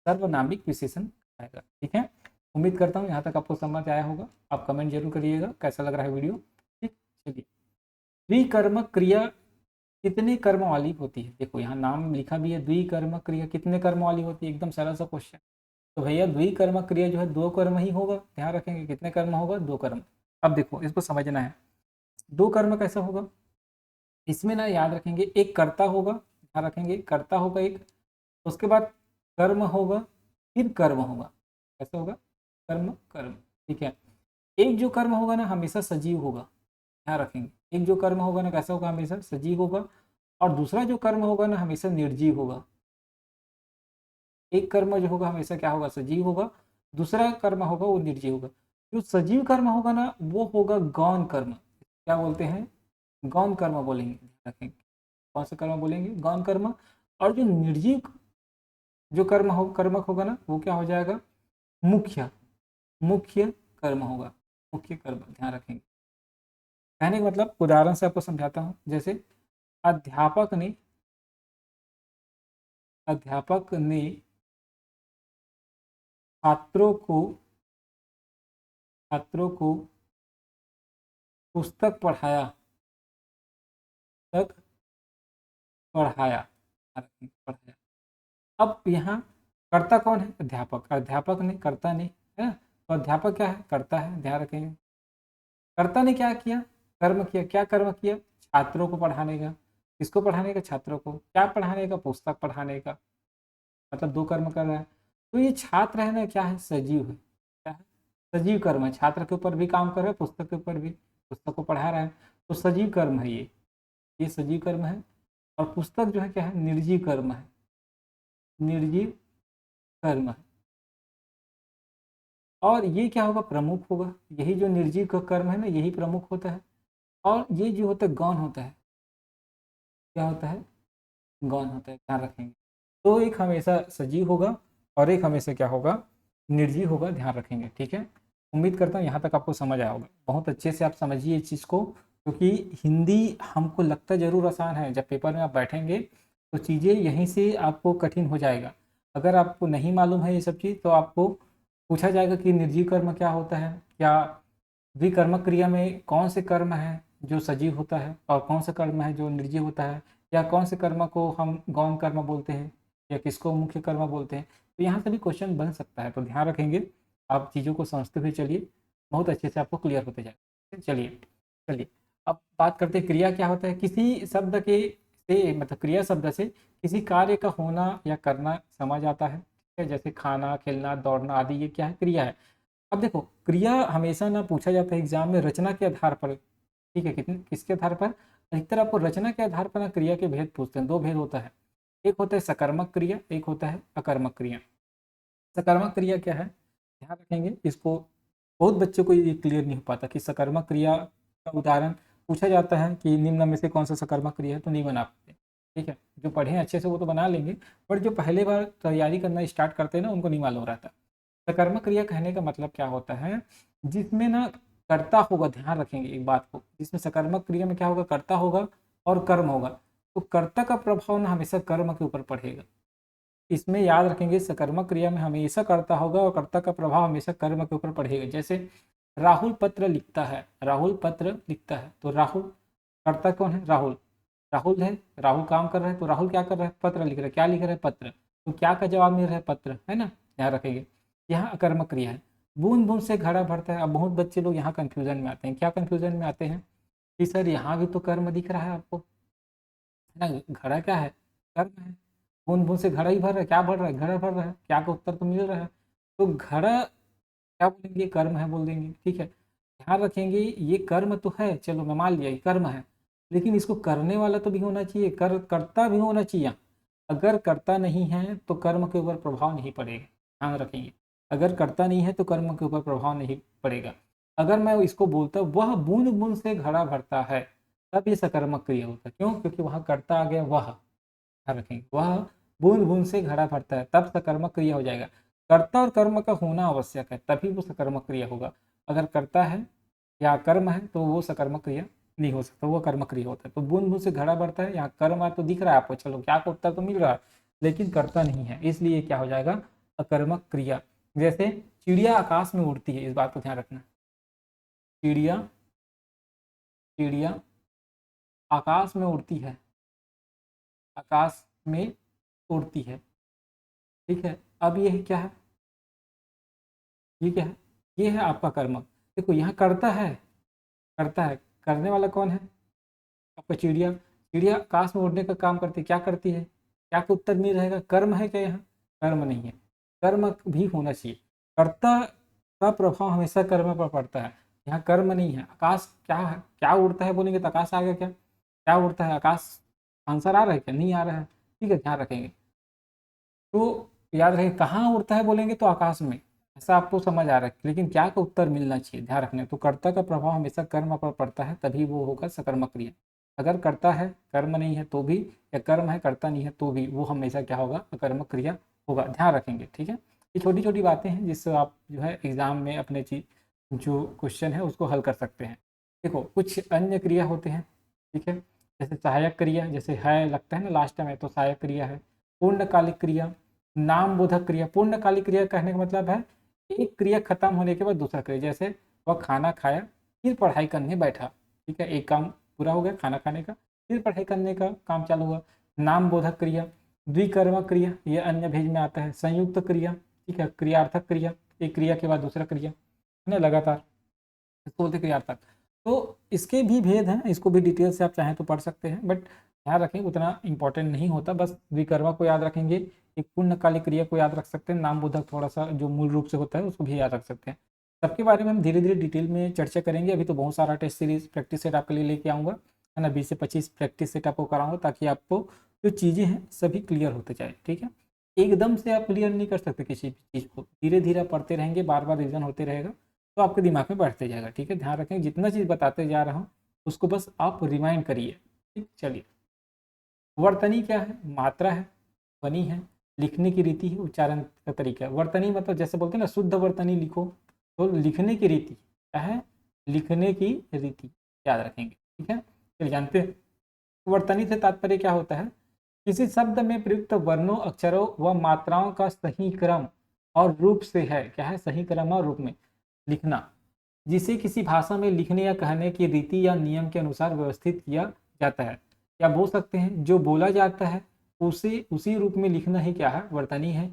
सर्वनामिक विशेषण कहलाएगा। ठीक है, उम्मीद करता हूँ यहाँ तक आपको समझ आया होगा। आप कमेंट जरूर करिएगा कैसा लग रहा है वीडियो। ठीक, चलिए। द्विकर्मक क्रिया कितने कर्म वाली होती है? देखो यहाँ नाम लिखा भी है, द्विकर्मक क्रिया कितने कर्म वाली होती है, एकदम सरल सा क्वेश्चन। तो भैया द्विकर्मक क्रिया जो है 2 कर्म ही होगा, ध्यान रखेंगे। कितने कर्म होगा? 2 कर्म। अब देखो इसको समझना है, 2 कर्म कैसा होगा? इसमें ना याद रखेंगे, एक कर्ता होगा, ध्यान रखेंगे, कर्ता होगा एक, उसके बाद कर्म होगा, फिर कर्म होगा। कैसा होगा? कर्म, कर्म, ठीक है। एक जो कर्म होगा ना हमेशा सजीव होगा, ध्यान रखेंगे। एक जो कर्म होगा ना कैसा होगा? हमेशा सजीव होगा। और दूसरा जो कर्म होगा ना हमेशा निर्जीव होगा। एक कर्म जो होगा हमेशा क्या होगा? सजीव होगा। दूसरा कर्म होगा वो निर्जीव होगा। जो सजीव कर्म होगा ना वो होगा गौण कर्म। क्या बोलते हैं? गौण कर्म बोलेंगे, ध्यान रखेंगे। कौन सा कर्म बोलेंगे? गौण कर्म। और जो निर्जीव जो कर्म हो, कर्मक होगा ना वो क्या हो जाएगा? मुख्य, मुख्य कर्म होगा, मुख्य कर्म, ध्यान रखेंगे। कहने का मतलब उदाहरण से आपको समझाता हूँ। जैसे अध्यापक ने, अध्यापक ने छात्रों को, छात्रों को पुस्तक पढ़ाया, पुस्तक पढ़ाया, पढ़ाया। अब यहाँ कर्ता कौन है? अध्यापक। अध्यापक ने, कर्ता ने, है ना? तो अध्यापक क्या है? कर्ता है, ध्यान रखेंगे। कर्ता ने क्या किया? कर्म किया। क्या कर्म किया? छात्रों को पढ़ाने का। किसको पढ़ाने का? छात्रों को। क्या पढ़ाने का? पुस्तक पढ़ाने का। मतलब 2 कर्म कर रहा है। तो ये छात्र है ना क्या है? सजीव है। क्या है? सजीव कर्म है। छात्र के ऊपर भी काम कर रहा है, पुस्तक के ऊपर भी, पुस्तक को पढ़ा रहा है, तो सजीव कर्म है ये सजीव कर्म है। और पुस्तक जो है क्या है? निर्जीव कर्म है, निर्जीव कर्म है। और ये क्या होगा? प्रमुख होगा। यही जो निर्जीव का कर्म है ना यही प्रमुख होता है। और ये जो होता है गौण होता है। क्या होता है? गौण होता है, ध्यान रखेंगे। तो एक हमेशा सजीव होगा और एक हमेशा क्या होगा? निर्जीव होगा, ध्यान रखेंगे। ठीक है, उम्मीद करता हूँ यहाँ तक आपको समझ आया होगा। बहुत अच्छे से आप समझिए इस चीज़ को, क्योंकि हिंदी हमको लगता जरूर आसान है, जब पेपर में आप बैठेंगे तो चीज़ें यहीं से आपको कठिन हो जाएगा। अगर आपको नहीं मालूम है ये सब चीज़ तो आपको पूछा जाएगा कि निर्जीव कर्म क्या होता है, क्या द्विकर्मक क्रिया में कौन से कर्म है जो सजीव होता है और कौन सा कर्म है जो निर्जीव होता है, या कौन से कर्म को हम गौण कर्म बोलते हैं या किसको मुख्य कर्म बोलते हैं। तो यहाँ से भी क्वेश्चन बन सकता है, तो ध्यान रखेंगे। आप चीज़ों को समझते हुए चलिए, बहुत अच्छे से आपको क्लियर होते जाएगा। चलिए, चलिए अब बात करते हैं क्रिया क्या होता है। किसी शब्द के से, मतलब क्रिया शब्द से किसी कार्य का होना या करना समझ आता है, ठीक है? जैसे खाना, खेलना, दौड़ना आदि, ये क्या है? क्रिया है। अब देखो क्रिया हमेशा ना पूछा जाता है एग्जाम में रचना के आधार पर, ठीक है, किसके आधार पर, अधिकतर आपको रचना के आधार पर ना क्रिया के भेद पूछते हैं। दो भेद होता है, एक होता है सकर्मक क्रिया, एक होता है अकर्मक क्रिया। सकर्मक क्रिया क्या है, ध्यान रखेंगे इसको, बहुत बच्चों को ये क्लियर नहीं हो पाता कि सकर्मक क्रिया का उदाहरण पूछा जाता है कि निम्न में से कौन सा सकर्मक क्रिया है, तो नहीं बना पाते। ठीक है, जो पढ़े हैं अच्छे से वो तो बना लेंगे, बट जो पहले बार तैयारी करना स्टार्ट करते हैं ना उनको नहीं मालूम रहता। सकर्मक क्रिया कहने का मतलब क्या होता है, जिसमें ना कर्ता होगा, ध्यान रखेंगे एक बात को, जिसमें सकर्मक क्रिया में क्या होगा, कर्ता होगा और कर्म होगा। तो कर्ता का प्रभाव ना हमेशा कर्म के ऊपर पड़ेगा। इसमें याद रखेंगे सकर्मक क्रिया में हमेशा कर्ता होगा और कर्ता का प्रभाव हमेशा कर्म के ऊपर पड़ेगा। जैसे राहुल पत्र लिखता है, राहुल पत्र लिखता है, तो राहुल कर्ता कौन है, राहुल, राहुल है, राहुल काम कर रहा है, तो राहुल क्या कर रहा है, पत्र लिख रहा है। क्या लिख रहा है, पत्र, तो क्या का जवाब मिल रहा है, पत्र, है ना, ध्यान रखेंगे। यहाँ अकर्मक क्रिया है, बूंद बूंद से घड़ा भरता है। अब बहुत बच्चे लोग यहाँ कंफ्यूजन में आते हैं, क्या कंफ्यूजन में आते हैं कि सर यहाँ भी तो कर्म दिख रहा है आपको, है ना, घड़ा क्या है, कर्म है, बूंद बूंद से घड़ा ही भर रहा है, क्या भर रहा है, घड़ा भर रहा है, क्या का उत्तर तो मिल रहा है, तो घड़ा क्या बोलेंगे, कर्म है बोल देंगे। ठीक है, ध्यान रखेंगे ये कर्म तो है, चलो मैं मान लिया ये कर्म है, लेकिन इसको करने वाला तो भी होना चाहिए, कर्ता भी होना चाहिए। अगर कर्ता नहीं है तो कर्म के ऊपर प्रभाव नहीं पड़ेगा, ध्यान रखेंगे। अगर कर्ता नहीं है तो कर्म के ऊपर प्रभाव नहीं पड़ेगा। अगर मैं इसको बोलता वह बूंद बूंद से घड़ा भरता है, तब ये सकर्मक क्रिया होता है। क्यों, क्योंकि वहाँ कर्ता आ गया वह, ध्यान रखेंगे, वह बूंद बूंद से घड़ा भरता है, तब सकर्मक क्रिया हो जाएगा। कर्ता और कर्म का होना आवश्यक है, तभी वो सकर्मक क्रिया होगा। अगर कर्ता है या कर्म है तो वो सकर्मक क्रिया नहीं हो सकता, वो कर्म क्रिया होता है। तो बूंद बूंद से घड़ा भरता है, यहाँ कर्म तो दिख रहा है आपको, चलो क्या का उत्तर तो मिल रहा है, लेकिन कर्ता नहीं है, इसलिए क्या हो जाएगा, अकर्मक क्रिया। जैसे चिड़िया आकाश में उड़ती है, इस बात को ध्यान रखना, चिड़िया, चिड़िया आकाश में उड़ती है, आकाश में उड़ती है, ठीक है। अब ये क्या है, ये क्या है, ये है आपका कर्मक। देखो यहाँ करता है, करता है, करने वाला कौन है, आपका चिड़िया, चिड़िया आकाश में उड़ने का काम करती है, क्या करती है, क्या का उत्तर मिल रहेगा, कर्म है क्या, यहाँ कर्म नहीं है, कर्म भी होना चाहिए। कर्ता का प्रभाव हमेशा कर्म पर पड़ता है, यहाँ कर्म नहीं है। आकाश क्या है, क्या उड़ता है बोलेंगे तो आकाश आ गया, क्या क्या उड़ता है, आकाश आंसर आ रहा है क्या, नहीं आ रहा है, ठीक है, ध्यान रखेंगे। तो याद रखें कहाँ उड़ता है बोलेंगे तो आकाश में, ऐसा आपको समझ आ रहा है, लेकिन क्या का उत्तर मिलना चाहिए, ध्यान रखना। तो कर्ता का प्रभाव हमेशा कर्म पर पड़ता है, तभी वो होगा सकर्मक क्रिया। अगर कर्ता है कर्म नहीं है तो भी, या कर्म है कर्ता नहीं है तो भी, वो हमेशा क्या होगा, अकर्मक क्रिया होगा, ध्यान रखेंगे। ठीक है, ये छोटी छोटी बातें हैं जिससे आप जो है एग्जाम में अपने चीज जो क्वेश्चन है उसको हल कर सकते हैं। देखो कुछ अन्य क्रिया होते हैं, ठीक है, जैसे सहायक क्रिया, जैसे है लगता है ना लास्ट में, तो सहायक क्रिया है। पूर्णकालिक क्रिया, नाम बोधक क्रिया। पूर्णकालिक क्रिया कहने का मतलब है एक क्रिया खत्म होने के बाद दूसरा क्रिया, जैसे वह खाना खाया फिर पढ़ाई करने बैठा, ठीक है, एक काम पूरा हो गया खाना खाने का, फिर पढ़ाई करने का काम चालू हुआ, नाम बोधक क्रिया। द्विकर्मक क्रिया, ये अन्य भेज में आता है। संयुक्त क्रिया, ठीक है, क्रियार्थक क्रिया, एक क्रिया के बाद दूसरा क्रिया, है ना, लगातार, इसको बोलते क्रियार्थक। तो इसके भी भेद हैं, इसको भी डिटेल से आप चाहें तो पढ़ सकते हैं, बट ध्यान रखें उतना इंपॉर्टेंट नहीं होता, बस विकर्मा को याद रखेंगे, एक पूर्णकालिक क्रिया को याद रख सकते हैं, नाम बोधक थोड़ा सा जो मूल रूप से होता है उसको भी याद रख सकते हैं। सबके बारे में हम धीरे धीरे डिटेल में चर्चा करेंगे। अभी तो बहुत सारा टेस्ट सीरीज प्रैक्टिस सेट आपके लिए लेके आऊँगा, है ना, 20 से 25 प्रैक्टिस सेट आपको कराऊंगा, ताकि आपको जो चीज़ें हैं सभी क्लियर होते जाए। ठीक है, एकदम से आप क्लियर नहीं कर सकते किसी भी चीज़ को, धीरे धीरे आप पढ़ते रहेंगे, बार बार रिविजन होते रहेगा, तो आपके दिमाग में बैठते जाएगा। ठीक है, ध्यान रखें जितना चीज़ बताते जा रहा हूँ उसको बस आप रिमाइंड करिए। ठीक, चलिए, वर्तनी क्या है, मात्रा है, ध्वनि है, लिखने की रीति है, उच्चारण का तरीका है। वर्तनी मतलब जैसे बोलते हैं ना शुद्ध वर्तनी लिखो, तो लिखने की रीति क्या है, लिखने की रीति याद रखेंगे। ठीक है, चलिए जानते हैं वर्तनी से तात्पर्य क्या होता है, किसी शब्द में प्रयुक्त वर्णों, अक्षरों व मात्राओं का सही क्रम और रूप से है, क्या है, सही क्रम और रूप में लिखना, जिसे किसी भाषा में लिखने या कहने की रीति या नियम के अनुसार व्यवस्थित किया जाता है। या बोल सकते हैं जो बोला जाता है उसे उसी रूप में लिखना ही क्या है, वर्तनी है।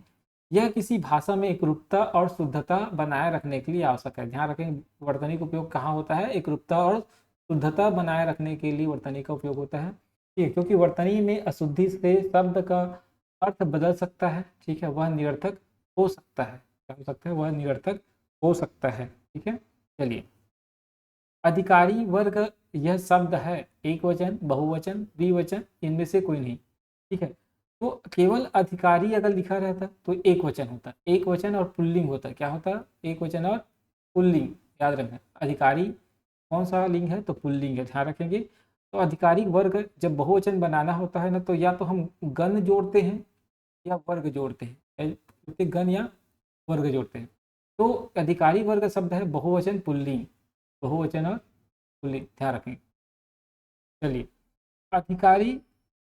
यह किसी भाषा में एकरूपता और शुद्धता बनाए रखने के लिए आवश्यक है। ध्यान रखें वर्तनी का उपयोग कहाँ होता है, एकरूपता और शुद्धता बनाए रखने के लिए वर्तनी का उपयोग होता है। ठीक है, क्योंकि वर्तनी में अशुद्धि से शब्द का अर्थ बदल सकता है, ठीक है, वह निरर्थक हो सकता है, क्या हो सकता है, वह निरर्थक हो सकता है, ठीक है। चलिए, अधिकारी वर्ग यह शब्द है एक वचन, बहुवचन, द्विवचन, इनमें से कोई नहीं, ठीक है। तो केवल अधिकारी अगर लिखा रहता तो एक वचन होता, एक वचन और पुल्लिंग होता, क्या होता, एक वचन और पुल्लिंग, याद रखना। अधिकारी कौन सा लिंग है, तो पुल्लिंग है, ध्यान रखेंगे। तो अधिकारी वर्ग जब बहुवचन बनाना होता है ना, तो या तो हम गण जोड़ते हैं या वर्ग जोड़ते हैं, गण या वर्ग जोड़ते हैं। तो अधिकारी वर्ग शब्द है बहुवचन पुल्लिंग, बहुवचन और पुल्लिंग, ध्यान रखेंगे। चलिए, अधिकारी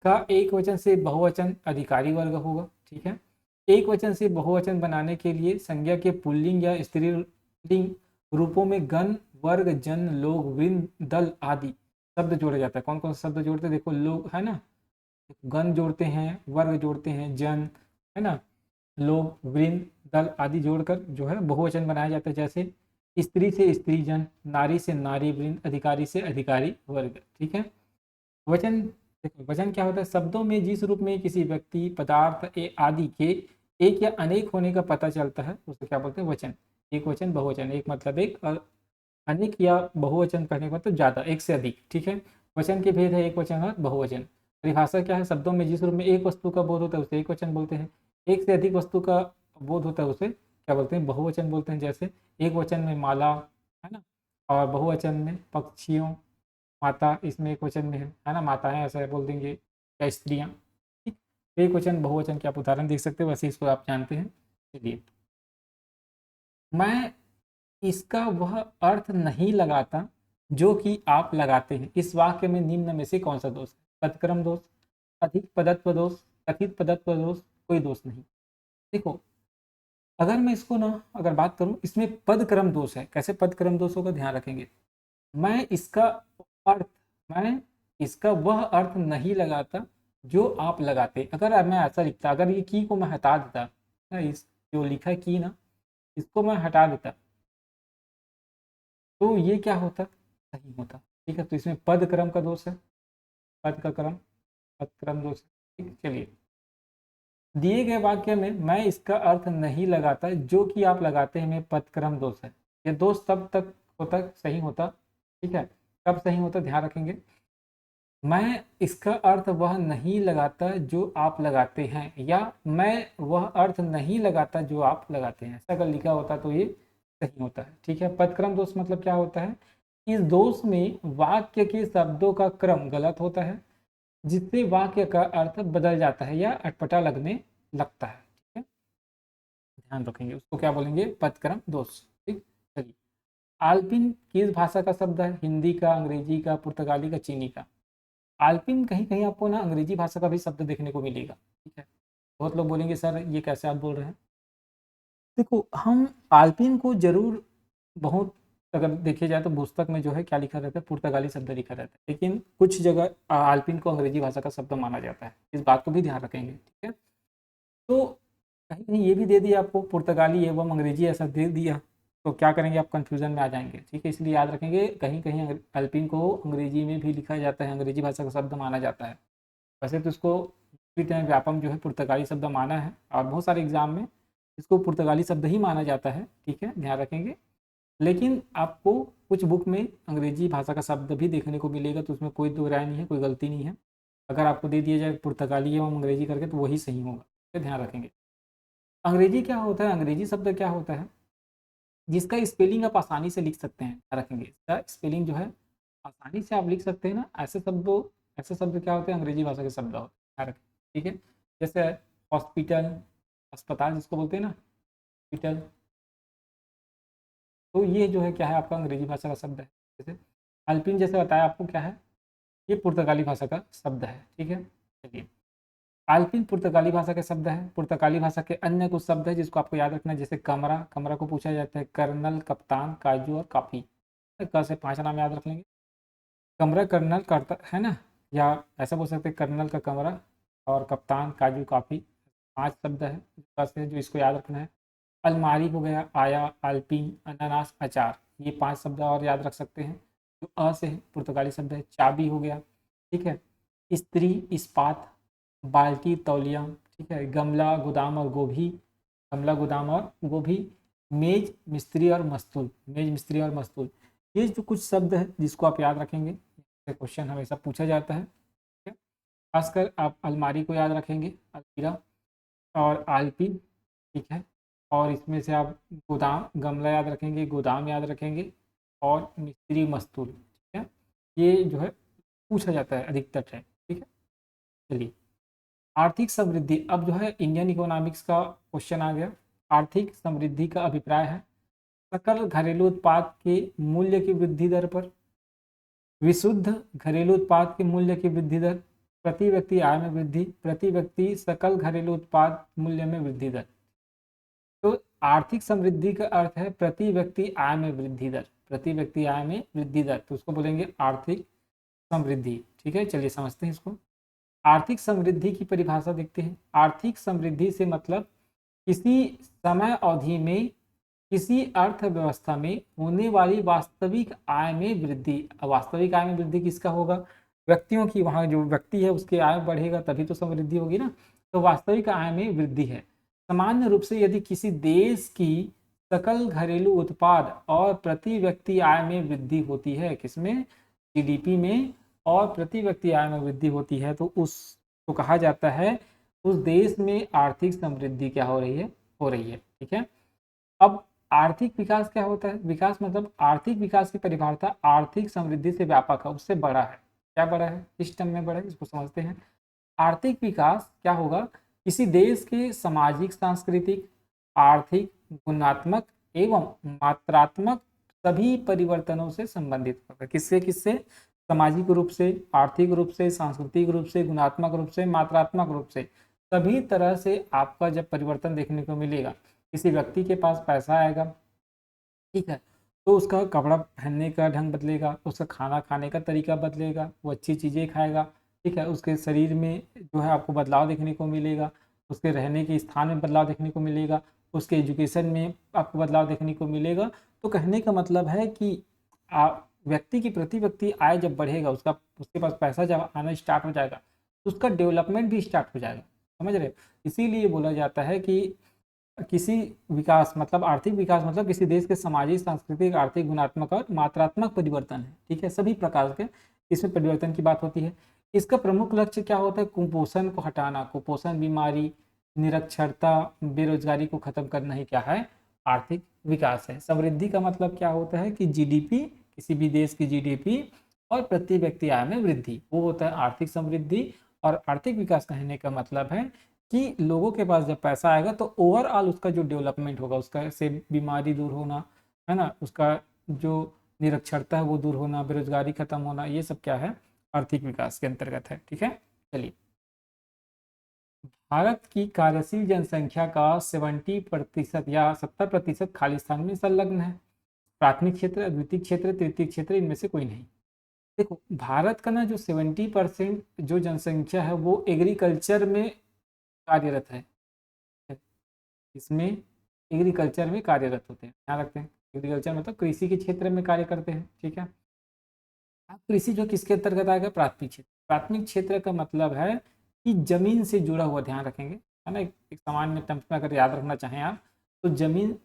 का एक वचन से बहुवचन अधिकारी वर्ग होगा, ठीक है। एक वचन से बहुवचन बनाने के लिए संज्ञा के पुल्लिंग या स्त्रीलिंग रूपों में गण, वर्ग, जन, लोग, वृंद, दल आदि शब्द जोड़े जाता है। कौन कौन से शब्द जोड़ते हैं, देखो, लोग है ना, गण जोड़ते हैं, वर्ग जोड़ते हैं, जन है ना, लोग, वृंद, दल आदि जोड़कर जो है बहुवचन बनाया जाता है। जैसे स्त्री से स्त्री जन, नारी से नारी वृंद, अधिकारी से अधिकारी वर्ग, ठीक है। वचन, देखो वचन क्या होता है, शब्दों में जिस रूप में किसी व्यक्ति, पदार्थ आदि के एक या अनेक होने का पता चलता है उसे क्या बोलते हैं, वचन। एक वचन, बहुवचन, एक मतलब एक, और अनेक या बहुवचन कहने का मतलब ज्यादा, एक से अधिक, ठीक है। वचन के भेद है एक वचन और बहुवचन। परिभाषा क्या है, शब्दों में जिस रूप में एक वस्तु का बोध होता है उसे एक वचन बोलते हैं, एक से अधिक वस्तु का बोध होता है उसे क्या बोलते हैं, बहुवचन बोलते हैं। जैसे एक वचन में माला है ना, और बहुवचन में पक्षियों, माता इसमें एक वचन में है ना, माताएं ऐसा बोल देंगे, या स्त्रियां, ठीक। एक वचन बहुवचन के आप उदाहरण देख सकते हो, वैसे इसको आप जानते हैं। चलिए, मैं इसका वह अर्थ नहीं लगाता जो कि आप लगाते हैं। इस वाक्य में निम्न में से कौन सा दोष है, पदक्रम दोष, अधिक पदत्व दोष, कथित पदत्व दोष, कोई दोष नहीं। देखो, अगर मैं इसको ना अगर बात करूं, इसमें पदक्रम दोष है। कैसे पदक्रम दोष होगा, ध्यान रखेंगे। मैं इसका अर्थ मैं इसका वह अर्थ नहीं लगाता जो आप लगाते। अगर मैं ऐसा लिखता, अगर ये की को मैं हटा देता ना, इस जो लिखा है की ना, इसको मैं हटा देता, तो ये क्या होता, सही होता, ठीक है। तो इसमें पद क्रम का दोष है, पद का क्रम, पद क्रम दोष है, ठीक। चलिए, दिए गए वाक्य में मैं इसका अर्थ नहीं लगाता जो कि आप लगाते हैं में पद क्रम दोष है। ये दोष तब तक होता सही होता, ठीक है, कब सही होता, ध्यान रखेंगे। मैं इसका अर्थ वह नहीं लगाता जो आप लगाते हैं, या मैं वह अर्थ नहीं लगाता जो आप लगाते हैं, ऐसा अगर लिखा होता तो ये सही होता है, ठीक है। पदक्रम दोष मतलब क्या होता है, इस दोष में वाक्य के शब्दों का क्रम गलत होता है, जिससे वाक्य का अर्थ बदल जाता है या अटपटा लगने लगता है, ठीक है। ध्यान रखेंगे, उसको क्या बोलेंगे, पदक्रम दोष, ठीक। चलिए, आल्पिन किस भाषा का शब्द है, हिंदी का, अंग्रेजी का, पुर्तगाली का, चीनी का। आल्पिन कहीं कहीं आपको ना अंग्रेजी भाषा का भी शब्द देखने को मिलेगा, ठीक है। बहुत लोग बोलेंगे सर ये कैसे आप बोल रहे हैं। देखो, हम आल्पिन को जरूर बहुत, अगर देखे जाए तो पुस्तक में जो है क्या लिखा रहता है, पुर्तगाली शब्द लिखा रहता है, लेकिन कुछ जगह आल्पिन को अंग्रेजी भाषा का शब्द माना जाता है। इस बात को भी ध्यान रखेंगे, ठीक है। तो कहीं कहीं ये भी दे दिया आपको, पुर्तगाली एवं अंग्रेजी ऐसा दे दिया, तो क्या करेंगे आप, कंफ्यूजन में आ जाएंगे, ठीक है। इसलिए याद रखेंगे, कहीं कहीं अल्पिन को अंग्रेजी में भी लिखा जाता है, अंग्रेजी भाषा का शब्द माना जाता है। वैसे तो इसको व्यापम जो है पुर्तगाली शब्द माना है, और बहुत सारे एग्जाम में इसको पुर्तगाली शब्द ही माना जाता है, ठीक है, ध्यान रखेंगे। लेकिन आपको कुछ बुक में अंग्रेजी भाषा का शब्द भी देखने को मिलेगा, तो उसमें कोई दो राय नहीं है, कोई गलती नहीं है। अगर आपको दे दिया जाए पुर्तगाली एवं अंग्रेजी करके तो वही सही होगा, तो ध्यान रखेंगे। अंग्रेजी क्या होता है, अंग्रेजी शब्द क्या होता है, जिसका स्पेलिंग आप आसानी से लिख सकते हैं, ध्यान रखेंगे। इसका स्पेलिंग जो है आसानी से आप लिख सकते हैं ना, ऐसे शब्द क्या होते हैं, अंग्रेजी भाषा के शब्द होते हैं, ध्यान रखें, ठीक है। जैसे हॉस्पिटल, अस्पताल जिसको बोलते हैं ना, हॉस्पिटल, तो ये जो है क्या है, आपका अंग्रेजी भाषा का शब्द है। जैसे अल्पिन जैसे बताया आपको क्या है, ये पुर्तगाली भाषा का शब्द है, ठीक है। चलिए, अल्पिन पुर्तगाली भाषा का शब्द है। पुर्तगाली भाषा के अन्य कुछ शब्द है जिसको आपको याद रखना है, जैसे कमरा, कमरा को पूछा जाता है, कर्नल, कप्तान, काजू और काफ़ी, क से 5 नाम याद रख लेंगे। कमरा कर्नल करता है ना, या ऐसा बोल सकते हैं कर्नल का कमरा, और कप्तान, काजू, काफ़ी, 5 शब्द है क से जो इसको याद रखना है। अलमारी हो गया, आया, अल्पिन, अनानास, अचार, ये 5 शब्द और याद रख सकते हैं जो से है, पुर्तगाली शब्द है। चाबी हो गया, ठीक है। स्त्री, इस्पात, बाल्टी, तौलिया, ठीक है। गमला, गोदाम और गोभी, गमला, गोदाम और गोभी, मेज, मिस्त्री और मस्तूल। मेज, मिस्त्री और मस्तूल, ये जो कुछ शब्द है जिसको आप याद रखेंगे, क्वेश्चन हमेशा पूछा जाता है। ठीक है, खासकर आप अलमारी को याद रखेंगे, अलमीरा और आलपी। ठीक है, और इसमें से आप गोदाम, गमला याद रखेंगे, गोदाम याद रखेंगे, और मिस्त्री, मस्तूल। ठीक है, ये जो है पूछा जाता है अधिकतर है। ठीक है, चलिए आर्थिक समृद्धि, अब जो है इंडियन इकोनॉमिक्स का क्वेश्चन आ गया। आर्थिक समृद्धि का अभिप्राय है सकल घरेलू उत्पाद के मूल्य की वृद्धि दर पर, विशुद्ध घरेलू उत्पाद के मूल्य की वृद्धि दर, प्रति व्यक्ति आय में वृद्धि, प्रति व्यक्ति सकल घरेलू उत्पाद मूल्य में वृद्धि दर। तो आर्थिक समृद्धि का अर्थ है प्रति व्यक्ति आय में वृद्धि दर, प्रति व्यक्ति आय में वृद्धि दर, तो उसको बोलेंगे आर्थिक समृद्धि। ठीक है, चलिए समझते हैं इसको। आर्थिक समृद्धि की परिभाषा देखते हैं। आर्थिक समृद्धि से मतलब किसी समय अवधि में किसी अर्थव्यवस्था में होने वाली वास्तविक आय में वृद्धि। वास्तविक आय में वृद्धि किसका होगा? व्यक्तियों की। वहाँ जो व्यक्ति है उसकी आय बढ़ेगा तभी तो समृद्धि होगी ना। तो वास्तविक आय में वृद्धि है। सामान्य रूप से यदि किसी देश की सकल घरेलू उत्पाद और प्रति व्यक्ति आय में वृद्धि होती है, किसमें? जीडीपी में, और प्रति व्यक्ति आय में वृद्धि होती है, तो उसको कहा जाता है उस देश में आर्थिक समृद्धि क्या हो रही है? हो रही है। ठीक है, अब आर्थिक विकास क्या होता है? विकास मतलब आर्थिक विकास की परिभाषा आर्थिक समृद्धि से व्यापक है, उससे बड़ा है। क्या बड़ा है? इस टर्म में बड़ा है, इसको समझते हैं। आर्थिक विकास क्या होगा? किसी देश के सामाजिक, सांस्कृतिक, आर्थिक, गुणात्मक एवं मात्रात्मक सभी परिवर्तनों से संबंधित होगा। किससे किससे? सामाजिक रूप से, आर्थिक रूप से, सांस्कृतिक रूप से, गुणात्मक रूप से, मात्रात्मक रूप से, सभी तरह से आपका जब परिवर्तन देखने को मिलेगा। किसी व्यक्ति के पास पैसा आएगा, ठीक है, तो उसका कपड़ा पहनने का ढंग बदलेगा, उसका खाना खाने का तरीका बदलेगा, वो अच्छी चीज़ें खाएगा। ठीक है, उसके शरीर में जो है आपको बदलाव देखने को मिलेगा, उसके रहने के स्थान में बदलाव देखने को मिलेगा, उसके एजुकेशन में आपको बदलाव देखने को मिलेगा। तो कहने का मतलब है कि व्यक्ति की प्रति व्यक्ति आय जब बढ़ेगा, उसके पास पैसा जब आना स्टार्ट हो जाएगा, तो उसका डेवलपमेंट भी स्टार्ट हो जाएगा। समझ रहे हो? इसीलिए बोला जाता है कि किसी विकास मतलब आर्थिक विकास मतलब किसी देश के सामाजिक, सांस्कृतिक, आर्थिक, गुणात्मक और मात्रात्मक परिवर्तन है। ठीक है, सभी प्रकार के इसमें परिवर्तन की बात होती है। इसका प्रमुख लक्ष्य क्या होता है? कुपोषण को हटाना। कुपोषण, बीमारी, निरक्षरता, बेरोजगारी को खत्म करना ही क्या है? आर्थिक विकास है। समृद्धि का मतलब क्या होता है? कि जीडीपी, किसी भी देश की जीडीपी और प्रति व्यक्ति आय में वृद्धि, वो होता है आर्थिक समृद्धि। और आर्थिक विकास कहने का मतलब है कि लोगों के पास जब पैसा आएगा तो ओवरऑल उसका जो डेवलपमेंट होगा, उसका से बीमारी दूर होना, है ना, उसका जो निरक्षरता है वो दूर होना, बेरोजगारी खत्म होना, ये सब क्या है? आर्थिक विकास के अंतर्गत है। ठीक है, चलिए भारत की कार्यशील जनसंख्या का 70% या 70% खाली स्थान में संलग्न है। प्राथमिक क्षेत्र, द्वितीय क्षेत्र, तृतीय क्षेत्र, इनमें से कोई नहीं। देखो भारत का ना जो 70% जो जनसंख्या है वो एग्रीकल्चर में कार्यरत है। इसमें एग्रीकल्चर में कार्यरत होते हैं, ध्यान रखते हैं। एग्रीकल्चर मतलब कृषि के क्षेत्र में कार्य करते हैं। ठीक है, अब कृषि जो किसके अंतर्गत आएगा? प्राथमिक क्षेत्र। प्राथमिक क्षेत्र का मतलब है कि जमीन से जुड़ा हुआ, ध्यान रखेंगे, है ना, एक सामान्य टर्म्स में अगर याद रखना चाहें आप तो जमीन,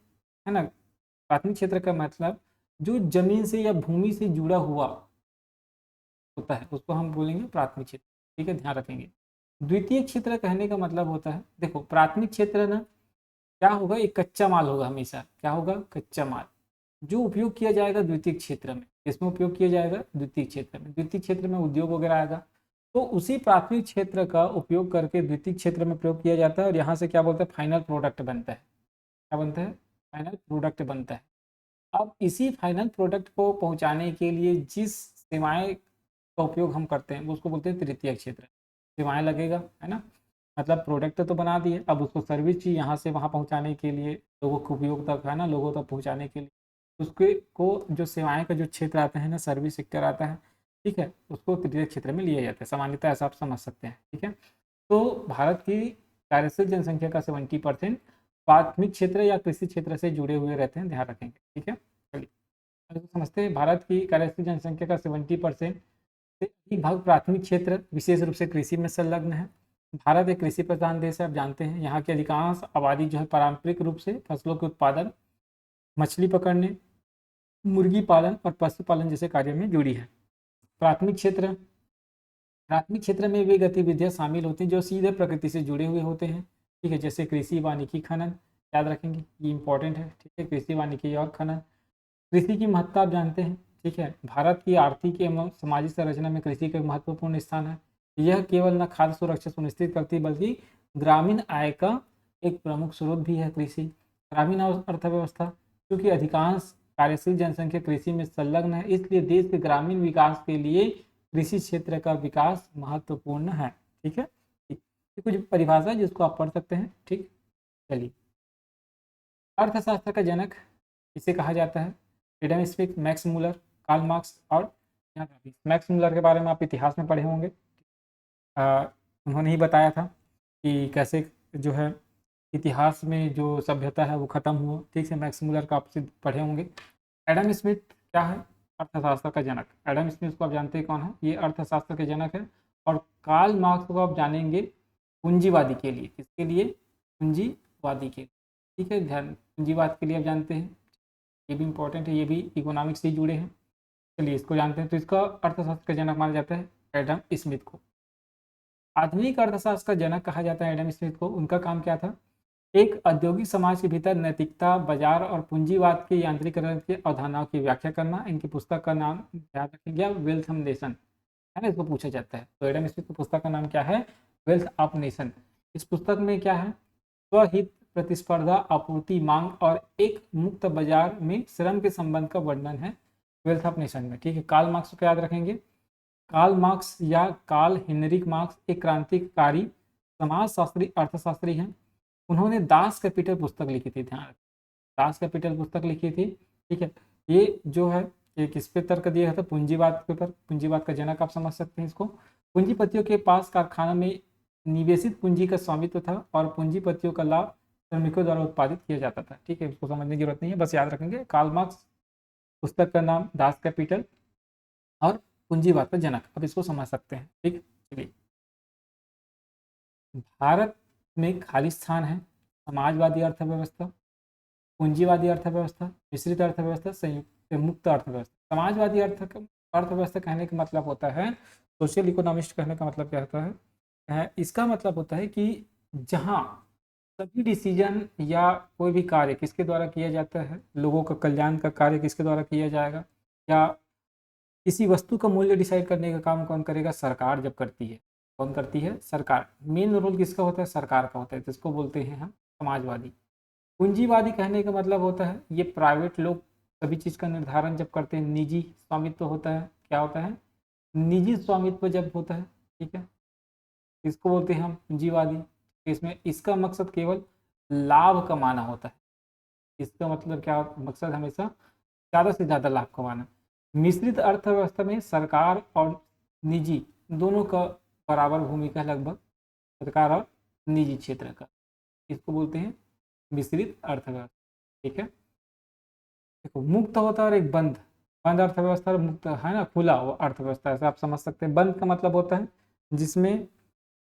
है ना, प्राथमिक क्षेत्र का मतलब जो जमीन से या भूमि से जुड़ा हुआ होता है उसको हम बोलेंगे प्राथमिक क्षेत्र। ठीक है, ध्यान रखेंगे। द्वितीय क्षेत्र कहने का मतलब होता है, देखो प्राथमिक क्षेत्र ना क्या होगा? एक कच्चा माल होगा हमेशा। क्या होगा? कच्चा माल जो उपयोग किया जाएगा द्वितीय क्षेत्र में। इसमें उपयोग किया जाएगा द्वितीय क्षेत्र में। द्वितीय क्षेत्र में उद्योग वगैरह आएगा, तो उसी प्राथमिक क्षेत्र का उपयोग करके द्वितीय क्षेत्र में प्रयोग किया जाता है और यहाँ से क्या बोलते हैं? फाइनल प्रोडक्ट बनता है। क्या बनता है? फाइनल प्रोडक्ट बनता है। अब इसी फाइनल प्रोडक्ट को पहुँचाने के लिए जिस सेवाएं का उपयोग हम करते हैं वो उसको बोलते हैं तृतीय क्षेत्र। सेवाएं लगेगा, है ना, मतलब प्रोडक्ट तो बना दिए, अब उसको सर्विस चाहिए यहाँ से वहाँ पहुँचाने के लिए, लोगों के उपयोग तक, है ना, लोगों तक पहुँचाने के लिए उसके को जो सेवाएं का जो क्षेत्र आता है ना, सर्विस सेक्टर आता है, ठीक है, उसको तृतीय क्षेत्र में लिया जाता है। सामान्यतः ऐसा आप समझ सकते हैं। ठीक है, तो भारत की कार्यशील जनसंख्या का 70% प्राथमिक क्षेत्र या कृषि क्षेत्र से जुड़े हुए रहते हैं, ध्यान रखेंगे। ठीक है, चलिए तो समझते हैं भारत की कार्यशील जनसंख्या का 70% से अधिक भाग प्राथमिक क्षेत्र विशेष रूप से कृषि में संलग्न है। भारत एक कृषि प्रधान देश है, आप जानते हैं। यहाँ की अधिकांश आबादी जो है पारंपरिक रूप से फसलों के उत्पादन मछली पकड़ने, मुर्गी पालन और पशुपालन जैसे कार्यों में जुड़ी है। प्राथमिक क्षेत्र, प्राथमिक क्षेत्र में वे गतिविधियां शामिल होती हैं जो सीधे प्रकृति से जुड़े हुए होते हैं, ठीक है, जैसे कृषि, वानिकी, खनन। याद रखेंगे, ये इंपॉर्टेंट है, ठीक है, कृषि, वानिकी और खनन। कृषि की महत्ता आप जानते हैं, ठीक है, भारत की आर्थिक एवं सामाजिक संरचना में कृषि का महत्वपूर्ण स्थान है। यह केवल न खाद्य सुरक्षा सुनिश्चित करती है बल्कि ग्रामीण आय का एक प्रमुख स्रोत भी है कृषि। ग्रामीण अर्थव्यवस्था, क्योंकि अधिकांश कार्यशील जनसंख्या कृषि में संलग्न है, इसलिए देश के ग्रामीण विकास के लिए कृषि क्षेत्र का विकास महत्वपूर्ण है। ठीक है, ये कुछ परिभाषा है जिसको आप पढ़ सकते हैं। ठीक, चलिए, अर्थशास्त्र का जनक इसे कहा जाता है Adam Smith, Max Muller, Karl Marx और मैक्स मूलर के बारे में आप इतिहास में पढ़े होंगे। उन्होंने ही बताया था कि कैसे जो है इतिहास में जो सभ्यता है वो ख़त्म हुआ। ठीक है, मैक्स मूलर का आप पढ़े होंगे। एडम स्मिथ क्या है? अर्थशास्त्र का जनक। एडम स्मिथ को आप जानते हैं कौन है? ये अर्थशास्त्र के जनक है। और कार्ल मार्क्स को आप जानेंगे पूंजीवादी के लिए। किसके लिए? पूंजीवादी के लिए। ठीक है, ध्यान, पूंजीवाद के लिए आप जानते हैं, ये भी इंपॉर्टेंट है, ये भी इकोनॉमिक्स से जुड़े हैं। चलिए, इसको जानते हैं। तो इसका अर्थशास्त्र का जनक माना जाता है एडम स्मिथ को। आधुनिक अर्थशास्त्र का जनक कहा जाता है एडम स्मिथ को। उनका काम क्या था? एक औद्योगिक समाज के भीतर नैतिकता, बाजार और पूंजीवाद के यांत्रिकरण के अवधारणाओं की व्याख्या करना। इनकी पुस्तक का नाम याद रखेंगे, वेल्थ ऑफ नेशन, है ना, इसको पूछा जाता है। तो एडम स्मिथ की पुस्तक का नाम क्या है? Wealth of nation. इस पुस्तक में क्या है? स्वहित, प्रतिस्पर्धा, आपूर्ति, मांग और एक मुक्त बाजार में श्रम के संबंध का वर्णन है वेल्थ ऑफ नेशन में। ठीक है, कार्ल मार्क्स को याद रखेंगे। कार्ल मार्क्स या कार्ल हेनरिक मार्क्स एक क्रांतिकारी समाजशास्त्री, अर्थशास्त्री हैं। उन्होंने दास कैपिटल पुस्तक लिखी थी, ध्यान रखें, दास कैपिटल पुस्तक लिखी थी। ठीक है, ये जो है ये किस पे तर्क दिया था? पूंजीवाद के ऊपर। पूंजीवाद का जनक आप समझ सकते हैं इसको। पूंजीपतियों के पास कारखाना में निवेशित पूंजी का स्वामित्व था और पूंजीपतियों का लाभ श्रमिकों द्वारा उत्पादित किया जाता था। ठीक है, इसको समझने की जरूरत नहीं है, बस याद रखेंगे कार्ल मार्क्स, पुस्तक का नाम दास कैपिटल और पूंजीवाद का जनक। अब इसको समझ सकते हैं। ठीक, चलिए, भारत में खाली स्थान है समाजवादी अर्थव्यवस्था, पूंजीवादी अर्थव्यवस्था, मिश्रित अर्थव्यवस्था, संयुक्त मुक्त अर्थव्यवस्था। समाजवादी अर्थव्यवस्था कहने का मतलब होता है, सोशल इकोनॉमिस्ट कहने का मतलब क्या होता है? इसका मतलब होता है कि जहाँ सभी डिसीजन या कोई भी कार्य किसके द्वारा किया जाता है? लोगों का कल्याण का कार्य किसके द्वारा किया जाएगा? या किसी वस्तु का मूल्य डिसाइड करने का काम कौन करेगा? सरकार जब करती है। कौन करती है? सरकार। मेन रोल किसका होता है? सरकार का होता है। तो इसको बोलते हैं हम समाजवादी। पूंजीवादी कहने का मतलब होता है ये प्राइवेट लोग सभी चीज़ का निर्धारण जब करते हैं, निजी स्वामित्व होता है। क्या होता है? निजी स्वामित्व जब होता है। ठीक है, इसको बोलते हैं हम पूंजीवादी। इसमें इसका मकसद केवल लाभ कमाना होता है। इसका मतलब क्या? मकसद हमेशा ज़्यादा से ज़्यादा लाभ कमाना। मिश्रित अर्थव्यवस्था में सरकार और निजी दोनों का बराबर भूमिका, लगभग सरकार और निजी क्षेत्र का। इसको बोलते हैं मिश्रित अर्थव्यवस्था। ठीक है, देखो, मुक्त होता है और एक बंद। बंद अर्थव्यवस्था और मुक्त है ना, खुला अर्थव्यवस्था, ऐसा आप समझ सकते हैं। बंद का मतलब होता है जिसमें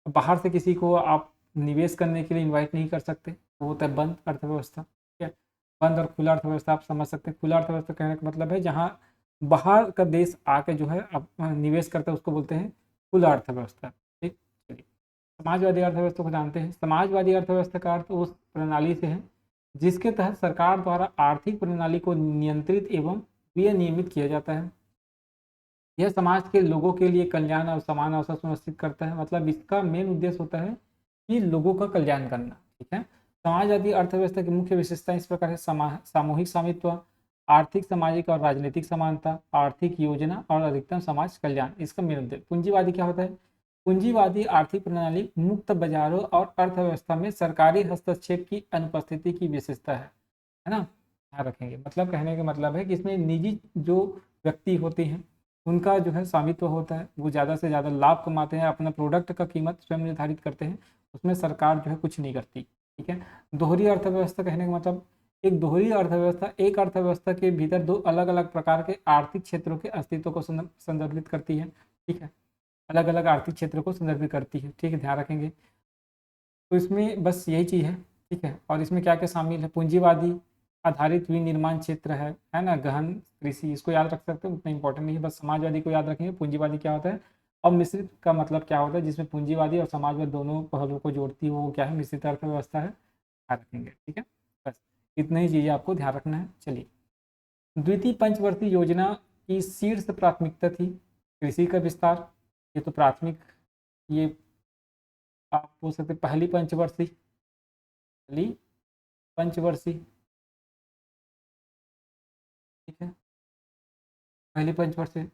बाहर से किसी को आप निवेश करने के लिए इनवाइट नहीं कर सकते, वो होता है बंद अर्थव्यवस्था। ठीक है, बंद और खुला अर्थव्यवस्था आप समझ सकते हैं। खुला अर्थव्यवस्था कहने का मतलब है जहाँ बाहर का देश आके जो है आप निवेश करता है, उसको बोलते हैं खुला अर्थव्यवस्था। ठीक, चलिए, समाजवादी अर्थव्यवस्था को जानते हैं। समाजवादी अर्थव्यवस्था का अर्थ उस प्रणाली से है जिसके तहत सरकार द्वारा आर्थिक प्रणाली को नियंत्रित एवं विनियमित किया जाता है। यह समाज के लोगों के लिए कल्याण और समान अवसर सुनिश्चित करता है। मतलब इसका मेन उद्देश्य होता है कि लोगों का कल्याण करना। ठीक है, समाजवादी अर्थव्यवस्था की मुख्य विशेषता इस प्रकार है: सामूहिक स्वामित्व, आर्थिक, सामाजिक और राजनीतिक समानता, आर्थिक योजना और अधिकतम समाज कल्याण। इसका मेन उद्देश्य। पूंजीवादी क्या होता है? पूंजीवादी आर्थिक प्रणाली, मुक्त बाजारों और अर्थव्यवस्था में सरकारी हस्तक्षेप की अनुपस्थिति की विशेषता है ना, ध्यान रखेंगे। मतलब कहने का मतलब है कि इसमें निजी जो व्यक्ति होते हैं उनका जो है स्वामित्व होता है, वो ज़्यादा से ज़्यादा लाभ कमाते हैं, अपना प्रोडक्ट का कीमत स्वयं निर्धारित करते हैं, उसमें सरकार जो है कुछ नहीं करती। ठीक है, दोहरी अर्थव्यवस्था कहने का मतलब, एक दोहरी अर्थव्यवस्था एक अर्थव्यवस्था के भीतर दो अलग अलग प्रकार के आर्थिक क्षेत्रों के अस्तित्व को संदर्भित करती है। ठीक है, अलग अलग आर्थिक क्षेत्रों को संदर्भित करती है। ठीक है, ध्यान रखेंगे। तो इसमें बस यही चीज़ है। ठीक है, और इसमें क्या क्या शामिल है? पूंजीवादी आधारित विनिर्माण क्षेत्र है ना, गहन कृषि, इसको याद रख सकते हो, उतना इंपॉर्टेंट नहीं है, बस समाजवादी को याद रखेंगे। पूंजीवादी क्या होता है, और मिश्रित का मतलब क्या होता है, जिसमें पूंजीवादी और समाजवाद दोनों पहलुओं को जोड़ती है, वो क्या है, मिश्रित अर्थव्यवस्था है, ध्यान रखेंगे। ठीक है, बस इतना ही चीज़ें आपको ध्यान रखना है। चलिए, द्वितीय पंचवर्षीय योजना की शीर्ष प्राथमिकता थी कृषि का विस्तार, ये तो प्राथमिक, ये आप बोल सकते पहली पंचवर्षीय, ठीक है, पहली पंचवर्षीय।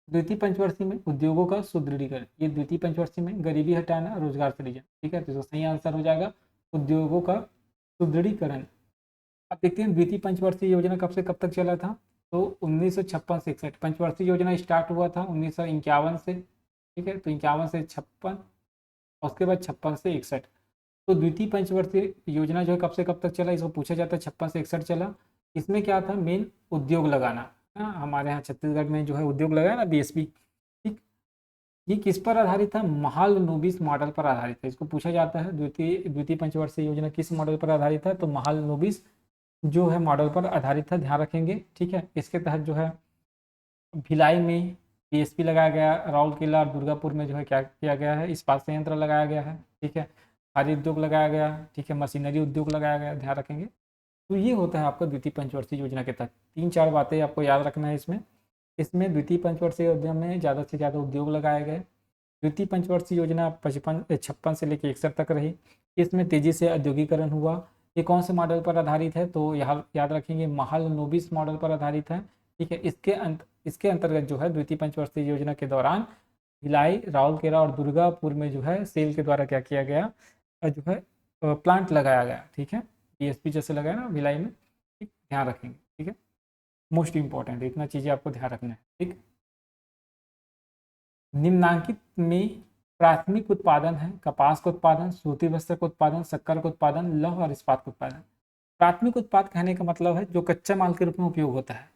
द्वितीय पंचवर्षीय में उद्योगों का सुदृढ़ीकरण, ये द्वितीय पंचवर्षीय में गरीबी हटाना, रोजगार सृजन, ठीक है, तो इसका सही आंसर हो जाएगा उद्योगों का सुदृढ़ीकरण। अब देखते हैं द्वितीय पंचवर्षीय योजना कब से कब तक चला था, तो 1956 से 61। पंचवर्षीय योजना स्टार्ट हुआ था 1951 से, ठीक है, तो 51 से 56, और उसके बाद 56 से 61। तो द्वितीय पंचवर्षीय योजना जो है कब से कब तक चला, इसको पूछा जाता है, 56 से 61 चला। इसमें क्या था, मेन उद्योग लगाना, हमारे यहाँ छत्तीसगढ़ में जो है उद्योग लगाया ना, बीएसपी, ठीक। ये किस पर आधारित था, महालनोबिस मॉडल पर आधारित है, इसको पूछा जाता है द्वितीय पंचवर्षीय योजना किस मॉडल पर आधारित है, तो महालनोबिस जो है मॉडल पर आधारित था, ध्यान रखेंगे। ठीक है, इसके तहत जो है भिलाई में बीएसपी लगाया गया, राउरकेला और दुर्गापुर में जो है क्या किया गया है, इस्पात संयंत्र लगाया गया है, ठीक है, खादी उद्योग लगाया गया, ठीक है, मशीनरी उद्योग लगाया गया, ध्यान रखेंगे। तो ये होता है आपका द्वितीय पंचवर्षीय योजना के तहत। 3-4 बातें आपको याद रखना है इसमें। इसमें द्वितीय पंचवर्षीय योजना में ज़्यादा से ज़्यादा उद्योग लगाए गए। द्वितीय पंचवर्षीय योजना 56 से लेकर 61 तक रही। इसमें तेजी से औद्योगिकरण हुआ। ये कौन से मॉडल पर आधारित है, तो यहाँ याद रखेंगे महालनोबिस मॉडल पर आधारित है, ठीक है। इसके अंतर्गत जो है द्वितीय पंचवर्षीय योजना के दौरान भिलाई, राउरकेला और दुर्गापुर में जो है सेल के द्वारा क्या किया गया, जो है प्लांट लगाया गया, ठीक है, बीएसपी जैसे लगाया ना भिलाई में, ठीक, ध्यान रखेंगे, ठीक है, मोस्ट इंपॉर्टेंट है, इतना चीज़ें आपको ध्यान रखना है, ठीक। निम्नांकित में प्राथमिक उत्पादन है कपास का उत्पादन, सूती वस्त्र का उत्पादन, शक्कर का उत्पादन, लौह और इस्पात का उत्पादन। प्राथमिक उत्पाद कहने का मतलब है जो कच्चा माल के रूप में उपयोग होता है।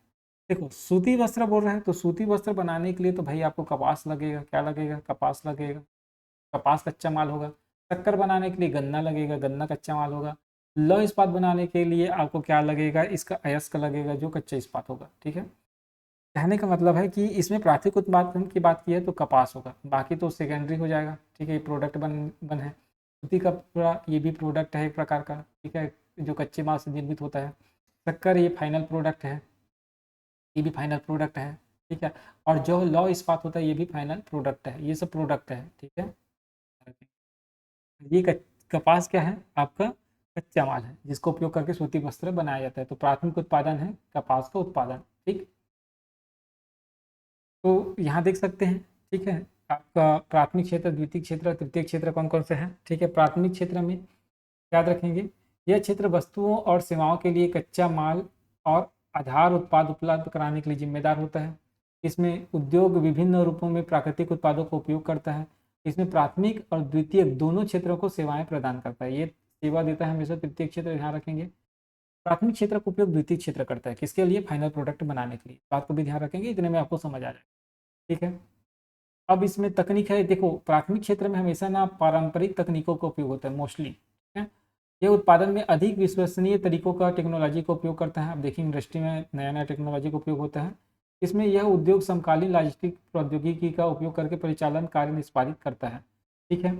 देखो, सूती वस्त्र बोल रहे हैं, तो सूती वस्त्र बनाने के लिए तो भाई आपको कपास लगेगा, क्या लगेगा, कपास लगेगा, कपास कच्चा माल होगा। शक्कर बनाने के लिए गन्ना लगेगा, गन्ना कच्चा माल होगा। लौह इस्पात बनाने के लिए आपको क्या लगेगा, इसका अयस्क लगेगा, जो कच्चा इस्पात होगा, ठीक है। कहने का मतलब है कि इसमें प्राथमिक उत्पादन की बात की है तो कपास होगा, बाकी तो सेकेंडरी हो जाएगा, ठीक है, ये प्रोडक्ट बन है। सूती कपड़ा ये भी प्रोडक्ट है एक प्रकार का, ठीक है, जो कच्चे माल से निर्मित होता है। शक्कर ये फाइनल प्रोडक्ट है, ये भी फाइनल प्रोडक्ट है, ठीक है। और जो लौह इस्पात होता है ये भी फाइनल प्रोडक्ट है, ये सब प्रोडक्ट है, ठीक है। ये कपास क्या है आपका, कच्चा माल है, जिसको उपयोग करके सूती वस्त्र बनाया जाता है। तो प्राथमिक उत्पादन है कपास का उत्पादन, ठीक। तो यहाँ देख सकते हैं, ठीक है, आपका प्राथमिक क्षेत्र, द्वितीय क्षेत्र, तृतीय क्षेत्र कौन कौन से हैं, ठीक है। प्राथमिक क्षेत्र में याद रखेंगे, यह क्षेत्र वस्तुओं और सेवाओं के लिए कच्चा माल और आधार उत्पाद उपलब्ध कराने के लिए जिम्मेदार होता है। इसमें उद्योग विभिन्न रूपों में प्राकृतिक उत्पादों का उपयोग करता है। इसमें प्राथमिक और द्वितीय दोनों क्षेत्रों को सेवाएं प्रदान करता है। ये सेवा देता है हमेशा तृतीय क्षेत्र, ध्यान रखेंगे। प्राथमिक क्षेत्र का उपयोग द्वितीय क्षेत्र करता है, किसके लिए, फाइनल प्रोडक्ट बनाने के लिए। बात को भी ध्यान रखेंगे, इतने में आपको समझ आ जाएगा, ठीक है। अब इसमें तकनीक है, देखो प्राथमिक क्षेत्र में हमेशा ना पारंपरिक तकनीकों का उपयोग होता है मोस्टली, ठीक है। ये उत्पादन में अधिक विश्वसनीय तरीकों का, टेक्नोलॉजी का उपयोग करता है। अब देखिए इंडस्ट्री में नया नया टेक्नोलॉजी का उपयोग होता है। इसमें यह उद्योग समकालीन लॉजिस्टिक प्रौद्योगिकी का उपयोग करके परिचालन कार्य निष्पादित करता है, ठीक है।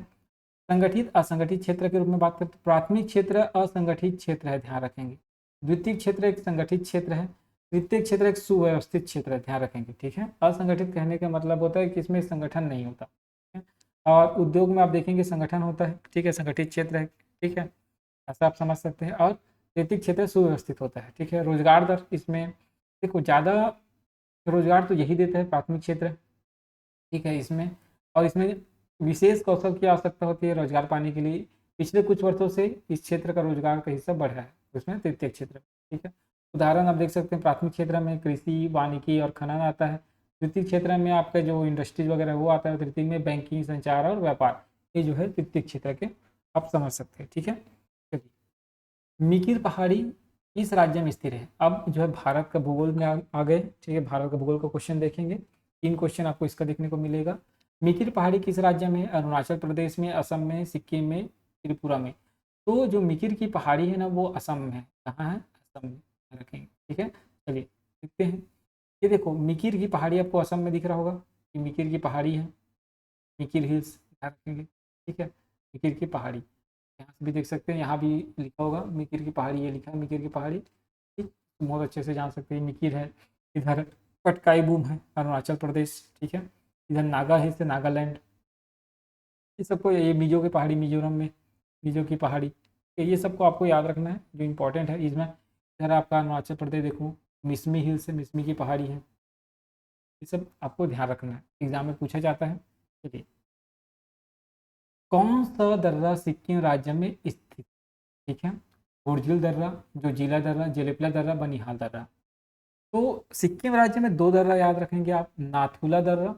संगठित असंगठित क्षेत्र के रूप में बात करते हैं। प्राथमिक क्षेत्र असंगठित क्षेत्र है, ध्यान रखेंगे। द्वितीय क्षेत्र एक संगठित क्षेत्र है। तृतीय क्षेत्र एक सुव्यवस्थित क्षेत्र है, ध्यान रखेंगे, ठीक है। असंगठित कहने का मतलब होता है कि इसमें संगठन नहीं होता, ठीक है? और उद्योग में आप देखेंगे संगठन होता है, ठीक है, संगठित क्षेत्र है, ठीक है, ऐसा आप समझ सकते हैं। और तृतीय क्षेत्र सुव्यवस्थित होता है, ठीक है। रोजगार दर, इसमें देखो ज़्यादा रोजगार तो यही देता है प्राथमिक क्षेत्र, ठीक है। इसमें और इसमें विशेष कौशल की आवश्यकता होती है रोजगार पाने के लिए। पिछले कुछ वर्षों से इस क्षेत्र का रोजगार का हिस्सा बढ़ रहा है, उसमें तृतीय क्षेत्र, ठीक है। उदाहरण आप देख सकते हैं, प्राथमिक क्षेत्र में कृषि, वानिकी और खनन आता है। तृतीय क्षेत्र में आपका जो इंडस्ट्रीज वगैरह वो आता है। तृतीय में बैंकिंग, संचार और व्यापार, ये जो है तृतीय क्षेत्र के आप समझ सकते हैं, ठीक है। चलिए, मिकिर पहाड़ी किस राज्य में स्थित है। अब जो है भारत का भूगोल में आ गए, ठीक है। भारत का भूगोल का क्वेश्चन देखेंगे, 3 क्वेश्चन आपको इसका देखने को मिलेगा। मिकिर पहाड़ी किस राज्य में है, अरुणाचल प्रदेश में, असम में, सिक्किम में, त्रिपुरा में। तो जो मिकिर की पहाड़ी है ना वो असम में है, कहाँ है, असम में रखेंगे। ठीक है, चलिए देखते हैं। ये देखो मिकिर की पहाड़ी आपको असम में दिख रहा होगा, ये मिकिर की पहाड़ी है, मिकिर हिल्स ध्यान रखेंगे। ठीक है, मिकिर की पहाड़ी यहाँ से भी देख सकते हैं, यहाँ भी लिखा होगा मिकिर की पहाड़ी, ये लिखा है मिकिर की पहाड़ी। ठीक, बहुत अच्छे से जान सकते हैं मिकिर है। इधर पटकाई बूम है अरुणाचल प्रदेश। ठीक है, इधर नागा हिल्स है नागालैंड। ये सबको, ये मिजो की पहाड़ी मिजोरम में, मिजो की पहाड़ी, तो ये सबको आपको याद रखना है जो इम्पोर्टेंट है इसमें। इधर आपका अरुणाचल प्रदेश देखो, मिसमी हिल्स है, मिसमी की पहाड़ी है। ये सब आपको ध्यान रखना है, एग्जाम में पूछा जाता है। चलिए, कौन सा दर्रा सिक्किम राज्य में स्थित? ठीक है, बुर्जिल दर्रा, जो जिला दर्रा, जेलेपला दर्रा, बनिहाल दर्रा। तो सिक्किम राज्य में दो दर्रा याद रखेंगे आप, नाथुला दर्रा,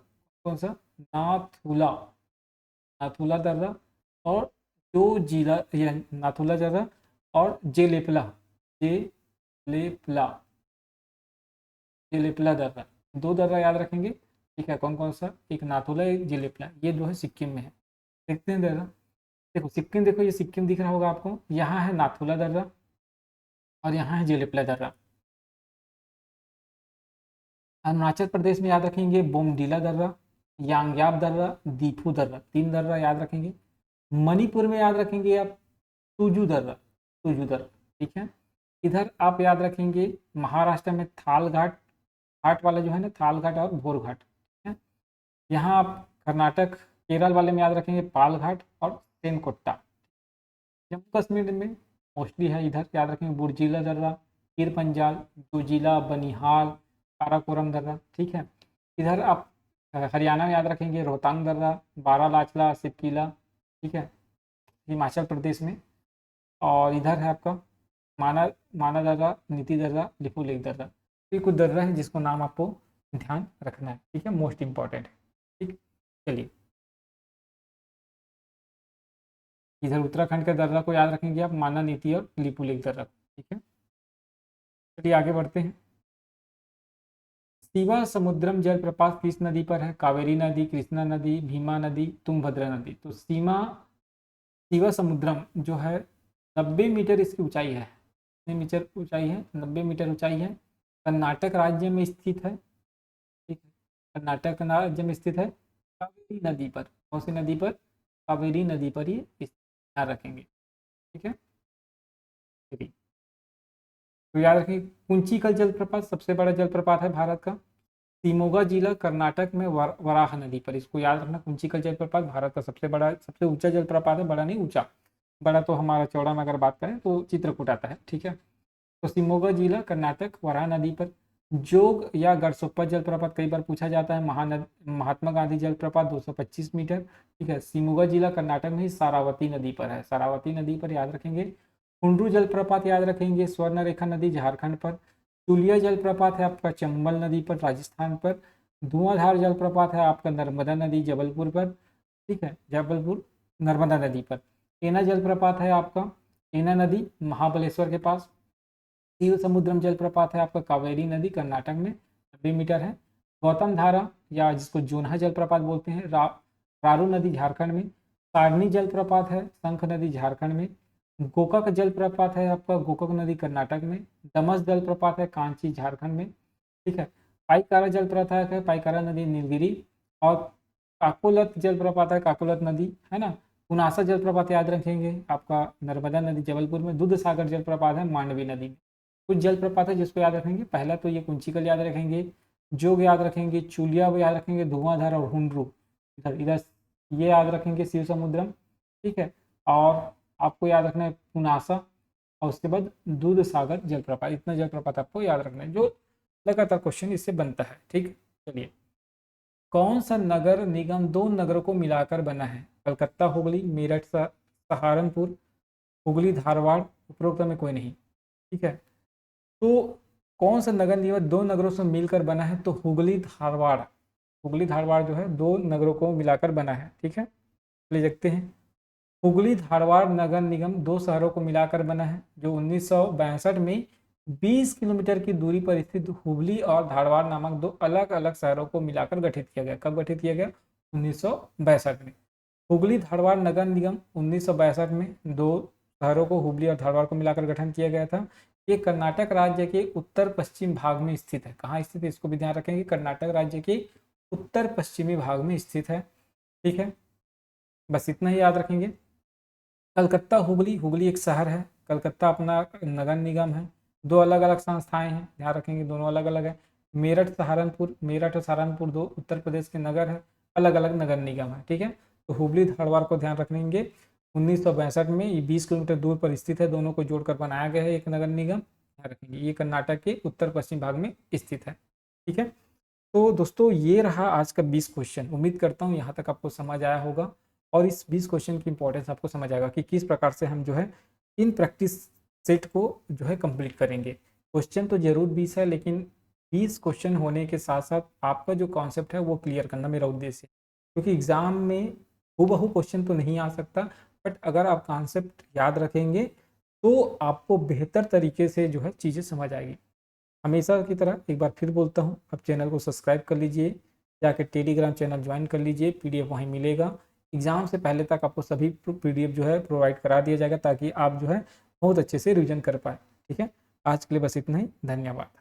कौन सा, नाथुला, नाथुला दर्रा, और जो जिला, ये नाथुला दर्रा और जेलेपला, जेलेपला, जेलेपला दर्रा, दो दर्रा याद रखेंगे। ठीक है, कौन कौन सा, एक नाथुला एक जेलेपला, ये जो है सिक्किम में है। देखते हैं दर्रा, देखो सिक्किम, देखो ये सिक्किम दिख रहा होगा आपको, यहाँ है नाथुला दर्रा और यहाँ है जेलेपला दर्रा। अरुणाचल प्रदेश में याद रखेंगे बोमडीला दर्रा, यांग्याब दर्रा, दीफू दर्रा, तीन दर्रा याद रखेंगे। मणिपुर में याद रखेंगे आप तुजू दर्रा, तुजू दर्रा। ठीक है, इधर आप याद रखेंगे महाराष्ट्र में थाल घाट, घाट वाला जो है ना, थाल घाट और भोर घाट। ठीक है, यहाँ आप कर्नाटक केरल वाले में याद रखेंगे पाल घाट और सेनकोट्टा। जम्मू कश्मीर में मोस्टली है, इधर याद रखेंगे बुर्जिला दर्रा, पीर पंजाल, जोजिला, बनिहाल, काराकोरम दर्रा। ठीक है, इधर आप हरियाणा में याद रखेंगे रोहतांग दर्रा, बारालाचला, सिपकिला। ठीक है, हिमाचल प्रदेश में, और इधर है आपका माना, माना दर्रा, नीति दर्रा, लिपू लेक दर्रा। ये कुछ दर्रा है जिसको नाम आपको ध्यान रखना है। ठीक है, मोस्ट इंपॉर्टेंट है। ठीक, चलिए इधर उत्तराखंड के दर्रा को याद रखेंगे आप, माना, नीति और लिपू लेक दर्रा। ठीक है, चलिए आगे बढ़ते हैं। शिवा समुद्रम जलप्रपात किस नदी पर है? कावेरी नदी, कृष्णा नदी, भीमा नदी, तुंगभद्रा नदी। तो शिवा समुद्रम जो है 90 मीटर इसकी ऊंचाई है। कितने मीटर ऊंचाई है? 90 मीटर ऊंचाई है। कर्नाटक राज्य में स्थित है। ठीक है, कर्नाटक राज्य में स्थित है, कावेरी नदी पर। कौन सी नदी पर? कावेरी नदी पर ये ध्यान रखेंगे। ठीक है, चलिए तो याद रखें, कुंचिकल जलप्रपात सबसे बड़ा जलप्रपात है भारत का, शिमोगा जिला कर्नाटक में वराह नदी पर। इसको याद रखना, कुंचिकल जलप्रपात भारत का सबसे बड़ा, सबसे ऊंचा जलप्रपात है, बड़ा नहीं ऊंचा, बड़ा तो हमारा चौड़ा में अगर बात करें तो चित्रकूट आता है। ठीक है, तो शिमोगा जिला कर्नाटक वराह नदी पर। जोग या गढ़सोप्पा जलप्रपात कई बार पूछा जाता है, महात्मा गांधी जलप्रपात 225 मीटर। ठीक है, शिमोगा जिला कर्नाटक में ही सारावती नदी पर है, सारावती नदी पर याद रखेंगे। कुंडू जलप्रपात याद रखेंगे, स्वर्ण रेखा नदी झारखंड पर। चुलिया जलप्रपात है आपका चंबल नदी पर राजस्थान पर। धुआंधार जलप्रपात है आपका नर्मदा नदी जबलपुर पर। ठीक है, जबलपुर नर्मदा नदी पर। एना जलप्रपात है आपका, एना नदी महाबलेश्वर के पास। शिव समुद्रम जलप्रपात है आपका कावेरी नदी कर्नाटक में, 90 मीटर है। गौतम धारा या जिसको जोन्हा जलप्रपात बोलते हैं, रारू नदी झारखंड में। सारनी जलप्रपात है शंख नदी झारखंड में। गोकाक जलप्रपात है आपका गोकाक नदी कर्नाटक में। दमस जलप्रपात है कांची झारखंड में। ठीक है, पाईकारा जलप्रपात है पाईकारा नदी नीलगिरी। और काकोलत जलप्रपात है काकोलत नदी, है ना। पुनासा जलप्रपात याद रखेंगे आपका नर्मदा नदी जबलपुर में। दूध सागर जलप्रपात है मांडवी नदी में। कुछ जलप्रपात है जिसको याद रखेंगे, पहला तो ये कुंचिकल याद रखेंगे, जोग याद रखेंगे, चुलिया याद रखेंगे, धुआंधार और हुंड्रू इधर इधर ये याद रखेंगे, शिव समुद्रम। ठीक है, और आपको याद रखना है पुनासा, और उसके बाद दूध सागर जलप्रपात। इतना जलप्रपात आपको याद रखना है, जो लगातार क्वेश्चन इससे बनता है। ठीक, चलिए कौन सा नगर निगम दो नगरों को मिलाकर बना है? कलकत्ता हुगली, मेरठ सहारनपुर, हुगली धारवाड़, उपरोक्त में कोई नहीं। ठीक है, तो कौन सा नगर निगम दो नगरों से मिलकर बना है? तो हुगली धारवाड़, हुगली धारवाड़ जो है दो नगरों को मिलाकर बना है। ठीक है, चलिए देखते हैं। हुगली धारवाड़ नगर निगम दो शहरों को मिलाकर बना है, जो 1962 में 20 किलोमीटर की दूरी पर स्थित हुगली और धारवाड़ नामक दो अलग अलग शहरों को मिलाकर गठित किया गया। कब गठित किया गया? 1962 में। हुगली धारवाड़ नगर निगम 1962 में दो शहरों को, हुगली और धारवाड़ को मिलाकर गठन किया गया था। ये कर्नाटक राज्य के उत्तर पश्चिम भाग में स्थित है। कहाँ स्थित है इसको भी ध्यान रखेंगे, कर्नाटक राज्य के उत्तर पश्चिमी भाग में स्थित है। ठीक है, बस इतना ही याद रखेंगे। कलकत्ता हुगली, हुगली एक शहर है, कलकत्ता अपना नगर निगम है। दो अलग अलग संस्थाएं हैं, ध्यान रखेंगे दोनों अलग अलग है। मेरठ सहारनपुर, मेरठ और सहारनपुर दो उत्तर प्रदेश के नगर है, अलग अलग नगर निगम है। ठीक है, तो हुगली धारवाड़ को ध्यान रखेंगे। 1962 में ये 20 किलोमीटर दूर पर स्थित है, दोनों को जोड़कर बनाया गया है एक नगर निगम, ध्यान रखेंगे। ये कर्नाटक के उत्तर पश्चिम भाग में स्थित है। ठीक है, तो दोस्तों ये रहा आज का 20 क्वेश्चन। उम्मीद करता हूँ यहाँ तक आपको समझ आया होगा और इस 20 क्वेश्चन की इंपॉर्टेंस आपको समझ आएगा कि किस प्रकार से हम जो है इन प्रैक्टिस सेट को जो है कंप्लीट करेंगे। क्वेश्चन तो जरूर 20 है, लेकिन 20 क्वेश्चन होने के साथ साथ आपका जो कॉन्सेप्ट है वो क्लियर करना मेरा उद्देश्य है, क्योंकि एग्जाम में हूबहू क्वेश्चन तो नहीं आ सकता, बट अगर आप कॉन्सेप्ट याद रखेंगे तो आपको बेहतर तरीके से जो है चीज़ें समझ आएगी। हमेशा की तरह एक बार फिर बोलता हूँ, आप चैनल को सब्सक्राइब कर लीजिए, जाकर टेलीग्राम चैनल ज्वाइन कर लीजिए, पीडीएफ वहीं मिलेगा। एग्जाम से पहले तक आपको सभी पीडीएफ जो है प्रोवाइड करा दिया जाएगा, ताकि आप जो है बहुत अच्छे से रिवीजन कर पाए। ठीक है, आज के लिए बस इतना ही, धन्यवाद।